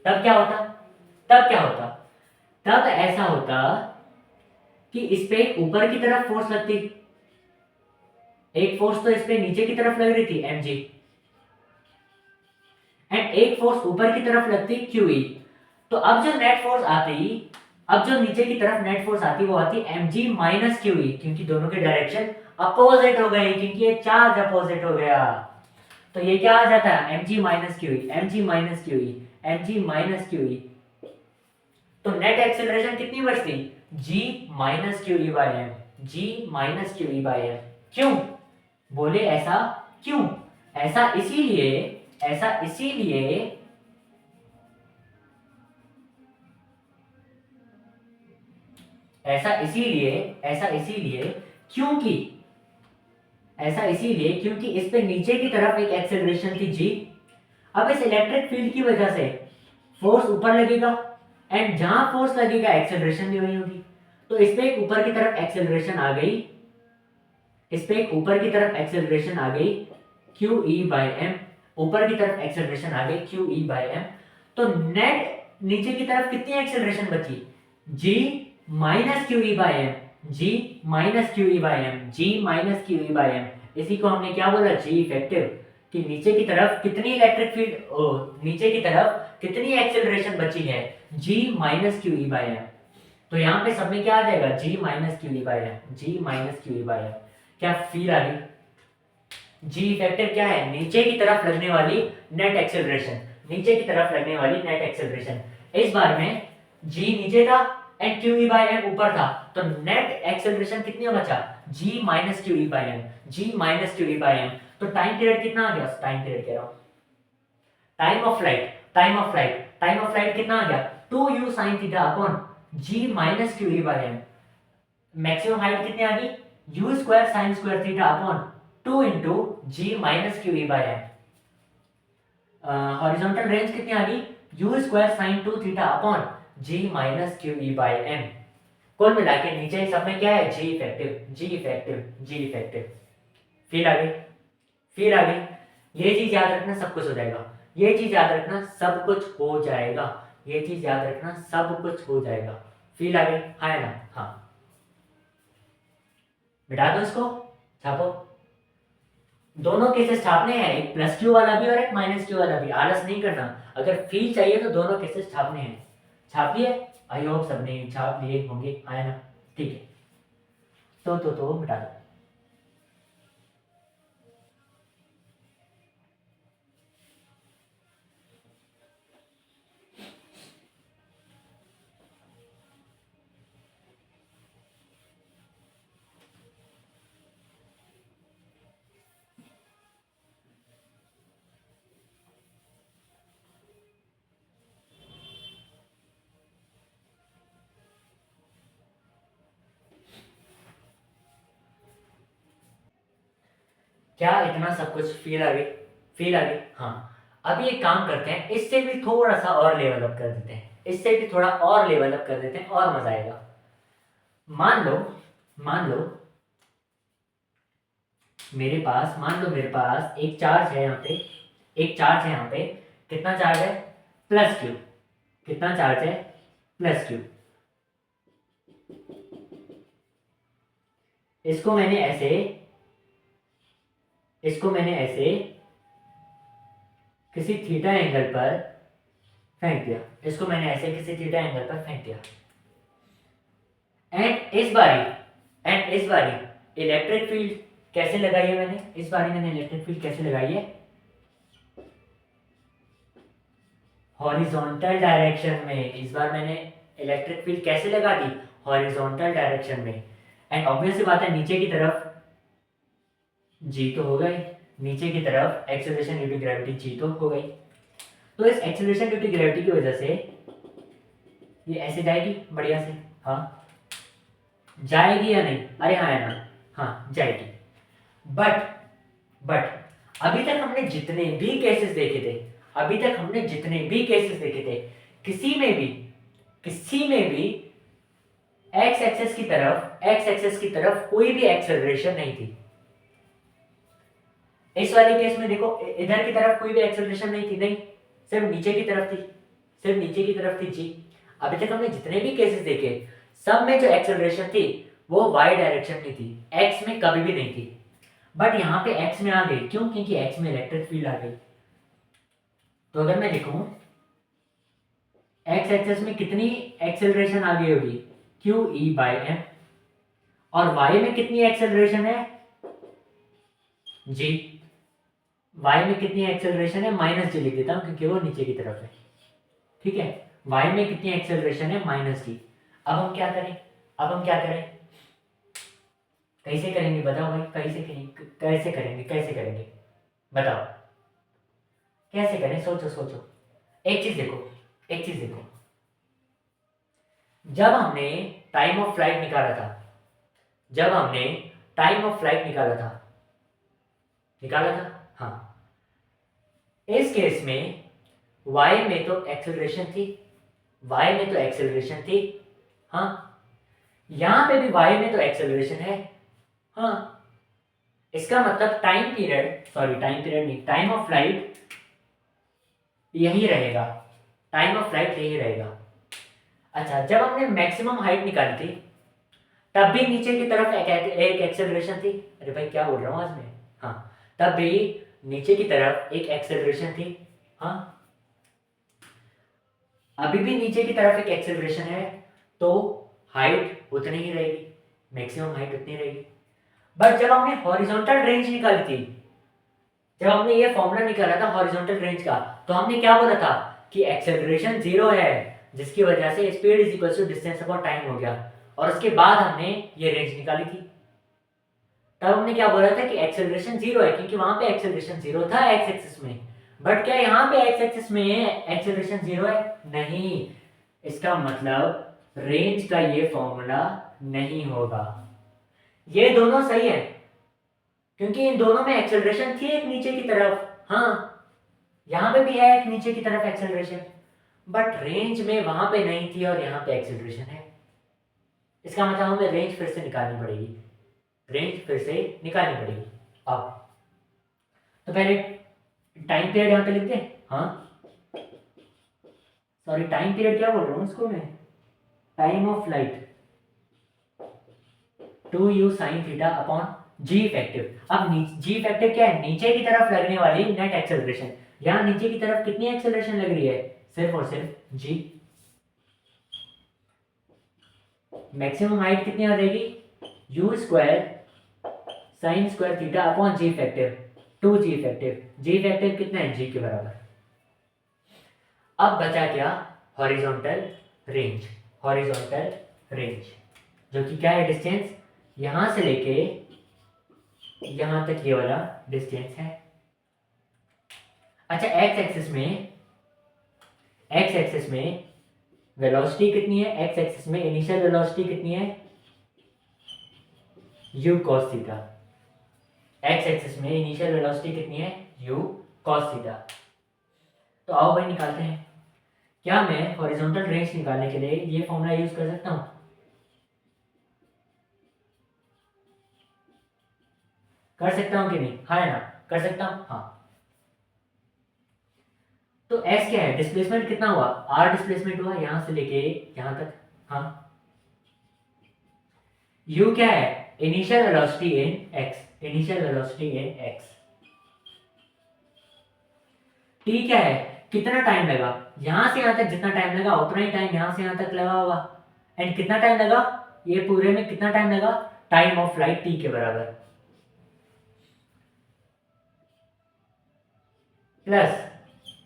तब क्या होता, तब क्या होता, तब ऐसा होता कि इस पे ऊपर की तरफ फोर्स लगती, एक फोर्स तो इस पे नीचे की तरफ लग रही थी, mg, एक फोर्स ऊपर की तरफ लगती QE। तो अब जो नेट फोर्स आती, अब जो नीचे की तरफ नेट फोर्स आती वो आती mg माइनस QE, क्योंकि दोनों के डायरेक्शन अपोजिट हो गए, क्योंकि ये चार्ज अपोजिट हो गया। तो ये क्या आ जाता है mg minus QE, mg minus QE, mg minus QE। तो नेट एक्सेलरेशन कितनी बचती, g minus QE by m, g minus QE by m। क्यों बोले ऐसा क्यों? ऐसा इसीलिए, ऐसा इसीलिए ऐसा इसीलिए ऐसा इसीलिए क्योंकि ऐसा इसीलिए क्योंकि इस पे नीचे की तरफ एक एक्सेलरेशन थी g। अब इस इलेक्ट्रिक फील्ड की वजह से फोर्स ऊपर लगेगा, एंड जहां फोर्स लगेगा एक्सेलरेशन भी वही होगी। तो इस पे एक ऊपर की तरफ एक्सेलरेशन आ गई, इस पे एक ऊपर की तरफ एक्सेलरेशन आ गई QE बाय m, ऊपर की तरफ एक्सेलरेशन आ गई QE बाय m। तो नेट नीचे की तरफ कितनी एक्सेलरेशन बची, g minus QE by m, g minus QE by m, g minus QE by m। इसी को हमने क्या बोला, g इफेक्टिव, कि नीचे की तरफ कितनी इलेक्ट्रिक फील्ड, नीचे की तरफ कितनी एक्सेलरेशन बची है, g minus QE by m। तो यहाँ पे सब में क्या आ जाएगा, g minus QE by m, g minus QE by m। क्या फील आ गई? जी इफेक्टिव क्या है, नीचे की तरफ लगने वाली नेट एक्सेलरेशन, नीचे की तरफ लगने वाली नेट एक्सेलरेशन। इस बार में जी नीचे था एंड QE बाय m ऊपर था, तो नेट एक्सेलरेशन कितनी बचा, g minus QE by m, g minus QE by m। तो टाइम पीरियड कितना आ गया, टाइम पीरियड कह रहा हूं, time of flight, time of flight, time of flight कितना आ गया, 2u sin theta upon g minus QE by m। Maximum height कितनी आ गई, u square sine square theta upon 2 into g minus QE by m। Horizontal range कितनी आ गई, u square sine 2 theta upon g minus QE by m। कुल मिला के नीचे सब में क्या है, g effective, g effective, g effective. Feel आ गई, फील आ गई। ये चीज याद रखना, सब कुछ हो जाएगा, ये चीज याद रखना, सब कुछ हो जाएगा, ये चीज याद रखना, सब कुछ हो जाएगा। फील आ गई, हाँ है ना? हाँ, मिटा दो इसको, छापो। दोनों केसेस छापने हैं, एक प्लस क्यू वाला भी और एक माइनस क्यू वाला भी, आलस नहीं करना। अगर फील चाहिए तो दोनों केसेस छापने हैं। छाप लिए? आई होप सबने छाप लिए होंगे, आया ना? ठीक है, तो मिटा दो। क्या इतना सब कुछ फील आ गई, फील आ गई? हाँ। अभी एक काम करते हैं, इससे भी थोड़ा सा और लेवल अप कर देते हैं, इससे भी थोड़ा और लेवल अप कर देते हैं, और मजा आएगा। मान लो, मान लो मान लो मेरे पास एक चार्ज है यहाँ पे, एक चार्ज है यहाँ पे, कितना चार्ज है, प्लस क्यू। कितना चार्ज है, प्लस क्यू। इसको मैंने ऐसे, इसको मैंने ऐसे किसी थीटा एंगल पर फेंक दिया, इसको मैंने ऐसे किसी थीटा एंगल पर फेंक दिया। एंड इस बारी इलेक्ट्रिक फील्ड कैसे लगाई है मैंने, इस बारी मैंने इलेक्ट्रिक फील्ड कैसे लगाई है, हॉरिजॉन्टल डायरेक्शन में। इस बार मैंने इलेक्ट्रिक फील्ड कैसे लगा दी, हॉरिजॉन्टल डायरेक्शन में। एंड ऑब्वियस सी बात है, नीचे की तरफ जी तो हो गई, नीचे की तरफ acceleration due to gravity G तो हो गई। तो इस एक्सेलरेशन ड्यू टू ग्रेविटी की वजह से ये ऐसे जाएगी बढ़िया से, हाँ जाएगी या नहीं, अरे हाँ है ना, हाँ जाएगी। बट अभी तक हमने जितने भी केसेस देखे थे, अभी तक हमने जितने भी केसेस देखे थे, किसी में भी एक्स एक्सेस की तरफ कोई भी एक्सेलरेशन नहीं थी। इस वाले केस में देखो, इधर की तरफ कोई भी एक्सेलरेशन नहीं थी, नहीं, सिर्फ नीचे की तरफ थी, सिर्फ नीचे की तरफ थी जी। अभी तक हमने जितने भी केसेस देखे, सब में जो एक्सेलरेशन थी वो वाई डायरेक्शन में थी, एक्स में कभी भी नहीं थी। बट यहाँ पे एक्स में आ गई, क्यों? क्योंकि एक्स में इलेक्ट्रिक फील्ड आ गई। तो अगर मैं लिखूं एक्स एक्सेस में कितनी एक्सेलरेशन आ गई होगी, क्यू ई बाई एम, और वाई में कितनी एक्सेलरेशन है, जी। वाई में कितनी एक्सेलरेशन है, माइनस जी लिख देता हूं क्योंकि वो नीचे की तरफ है, ठीक है। वाई में कितनी एक्सेलरेशन है, माइनस जी। अब हम क्या करें, कैसे करेंगे बताओ भाई, कैसे करेंगे बताओ, कैसे करें, सोचो। एक चीज देखो, जब हमने टाइम ऑफ फ्लाइट निकाला था, हाँ, इस केस में y में तो एक्सेलरेशन थी, हाँ, यहां पे भी y में तो एक्सेलरेशन है, हाँ। इसका मतलब टाइम ऑफ फ्लाइट यही रहेगा, अच्छा, जब हमने मैक्सिमम हाइट निकाली थी तब भी नीचे की तरफ एक एक्सेलरेशन थी, अरे भाई क्या बोल रहा हूँ आज मैं, हाँ, तब भी नीचे की तरफ एक एक्सेलरेशन थी, हाँ, अभी भी नीचे की तरफ एक एक्सेलरेशन है, तो हाइट उतनी ही रहेगी, मैक्सिमम हाइट उतनी रहेगी। बट जब हमने हॉरिजॉन्टल रेंज निकाली थी, जब हमने ये फॉर्मूला निकाला था हॉरिजॉन्टल रेंज का, तो हमने क्या बोला था कि एक्सेलरेशन 0 है, जिसकी वजह से speed is equal to distance upon time हो गया, और उसके बाद हमने ये रेंज निकाली थी, तब हमने क्या बोला था कि एक्सेलरेशन 0 है, क्योंकि वहां पे एक्सेलरेशन 0 था एक्स एक्सिस में। बट क्या यहाँ पे एक्स एक्सिस में एक्सेलरेशन 0 है, नहीं, इसका मतलब रेंज का ये फॉर्मूला नहीं होगा। ये दोनों सही है क्योंकि इन दोनों में एक्सेलरेशन थी एक नीचे की तरफ, हाँ, यहां पे भी है एक नीचे की तरफ एक्सेलरेशन, बट रेंज में वहां पे नहीं थी और यहाँ पे एक्सेलरेशन है। इसका मतलब हमें रेंज फिर से निकालनी पड़ेगी, अब तो पहले टाइम पीरियड यहाँ पे लिखते हैं, हाँ, सॉरी टाइम पीरियड क्या बोल रहा हूँ इसको मैं, time of flight 2u sin theta upon g effective. अब जी इफेक्टिव क्या है, नीचे की तरफ लगने वाली नेट एक्सेलरेशन, यहाँ नीचे की तरफ कितनी एक्सेलरेशन लग रही है, सिर्फ और सिर्फ जी। मैक्सिमम हाइट कितनी आ जाएगी, u square sine square theta upon g effective, 2g effective, g effective कितना है, g के बराबर। अब बचा क्या, हॉरिजॉन्टल रेंज, जो कि क्या है, डिस्टेंस यहां से लेके यहां तक ये वाला डिस्टेंस है। अच्छा, एक्स एक्सिस में वेलोसिटी कितनी है, एक्स एक्सिस में इनिशियल वेलोसिटी कितनी है, u cos theta, x axis में इनिशियल वेलोसिटी कितनी है, u cos थीटा। तो आओ भाई निकालते हैं। क्या मैं हॉरिजॉन्टल रेंज निकालने के लिए ये फॉर्मूला यूज कर सकता हूं, कर सकता हूं कि नहीं, हाँ है ना, कर सकता हूं, हाँ। तो s क्या है, डिस्प्लेसमेंट कितना हुआ, r डिस्प्लेसमेंट हुआ यहां से लेके यहां तक, हाँ। u क्या है, इनिशियल वेलोसिटी इन x, t क्या है, कितना टाइम लगा, यहां से यहां तक जितना टाइम लगा उतना ही टाइम यहां से यहां तक लगा होगा, एंड कितना टाइम लगा, ये पूरे में कितना टाइम लगा, टाइम ऑफ फ्लाइट t के बराबर, प्लस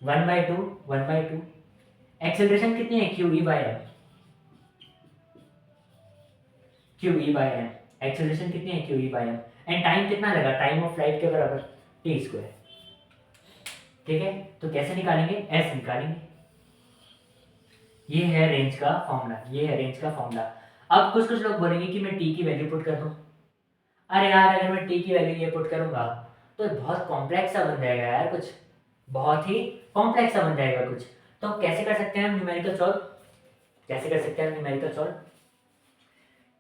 1/2 एक्सेलरेशन कितनी है, QE बाय m, एक्सेलरेशन कितनी है, QE by m, and time कितना लगा, टाइम ऑफ फ्लाइट के बराबर t स्क्वायर, ठीक है। तो कैसे निकालेंगे, s निकालेंगे, ये है रेंज का फॉर्मूला। अब कुछ लोग बोलेंगे कि मैं t की वैल्यू पुट कर दूं, अरे यार अगर मैं t की वैल्यू ये पुट करूंगा तो बहुत कॉम्प्लेक्स सा बन जाएगा यार, कुछ बहुत ही कॉम्प्लेक्स सा बन जाएगा कुछ। तो कैसे कर सकते हैं हम न्यूमेरिकल सॉल्व,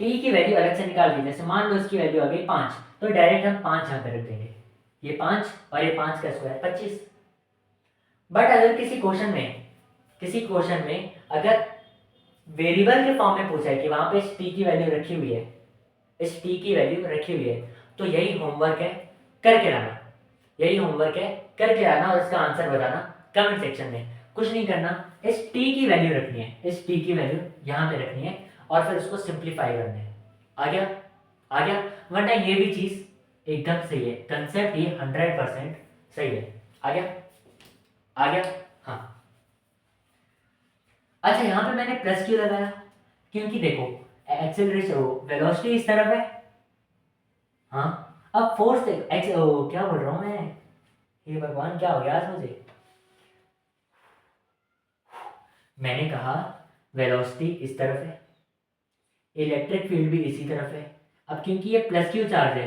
t की वैल्यू अलग से निकाल दी, जैसे मान लो इसकी वैल्यू आ गई 5, तो डायरेक्ट हम 5 यहाँ पे रख देंगे, ये 5 और ये 5 का स्क्वायर 25। बट अगर किसी क्वेश्चन में अगर वेरिएबल के फॉर्म में पूछा है कि वहां पे इस t की वैल्यू रखी हुई है, तो यही होमवर्क है, करके लाना और इसका आंसर बताना कमेंट सेक्शन में। कुछ नहीं करना, इस टी की वैल्यू रखनी है, इस टी की वैल्यू यहाँ पे रखनी है और फिर उसको सिंप्लीफाई करना है। आ गया? आ गया? वरना ये भी चीज एकदम सही है, कंसेप्ट ये 100% सही है। आ गया? आ गया? हाँ। अच्छा, यहाँ पे मैंने प्लस क्यों लगाया? क्योंकि देखो एक्सेलरेशन वेलोसिटी इस तरफ है, हाँ। अब फोर्स क्या बोल रहा हूँ मैं, हे भगवान क्या हो गया आज मुझे। मैंने कहा वेलोसिटी इस तरफ है, इलेक्ट्रिक फील्ड भी इसी तरफ है। अब क्योंकि ये प्लस क्यू चार्ज है,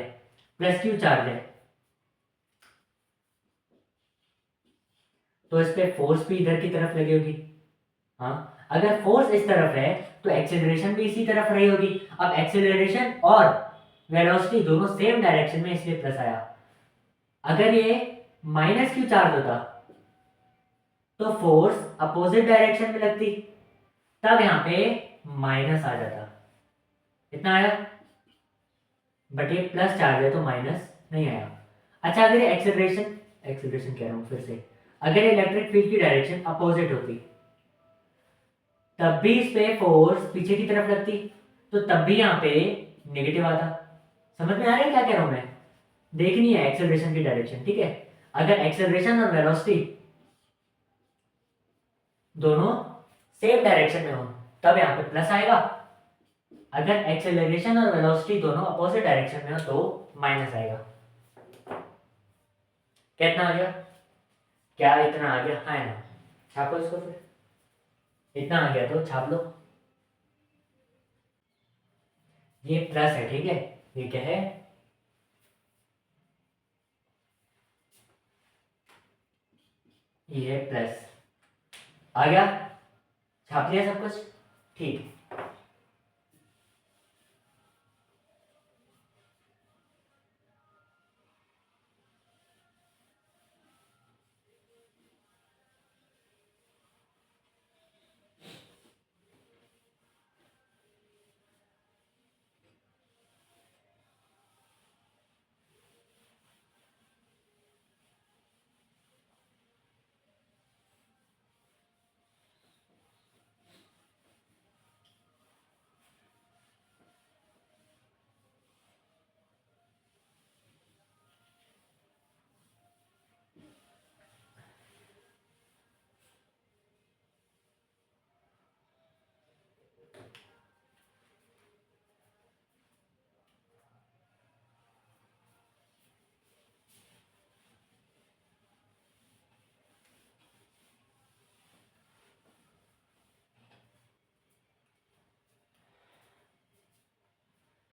प्लस क्यू चार्ज है, तो इस पे फोर्स भी इधर की तरफ लगी होगी, हाँ। अगर फोर्स इस तरफ है तो एक्सेलरेशन भी इसी तरफ रही होगी। अब एक्सेलरेशन और वेलोसिटी दोनों सेम डायरेक्शन में, इसलिए प्लस आया। अगर ये माइनस क्यू चार्ज होता तो फोर्स अपोजिट डायरेक्शन में लगती, तब यहां पे माइनस आ जाता। इतना आया? बट ये प्लस चार्ज है तो माइनस नहीं आया। अच्छा, अगर ये एक्सेलरेशन एक्सेलरेशन कह रहा हूं फिर से, अगर ये इलेक्ट्रिक फील्ड की डायरेक्शन अपोजिट होती तब भी इस पे फोर्स पीछे की तरफ लगती, तो तब भी यहाँ पे नेगेटिव आता। समझ में आ रहा है क्या कह रहा हूं मैं? देखनी है एक्सेलरेशन की डायरेक्शन, ठीक है। अगर एक्सेलरेशन और वेलोसिटी दोनों सेम डायरेक्शन में हो तब यहाँ पे प्लस आएगा, अगर एक्सेलरेशन और वेलोसिटी दोनों अपोजिट डायरेक्शन में हो तो माइनस आएगा। कितना आ गया? क्या इतना आ गया? हाँ ना, छापो इसको फिर। इतना आ गया तो छाप लो। ये प्लस है, ठीक है। ये क्या है? ये प्लस आ गया। छाप लिया सब कुछ? ठीक है।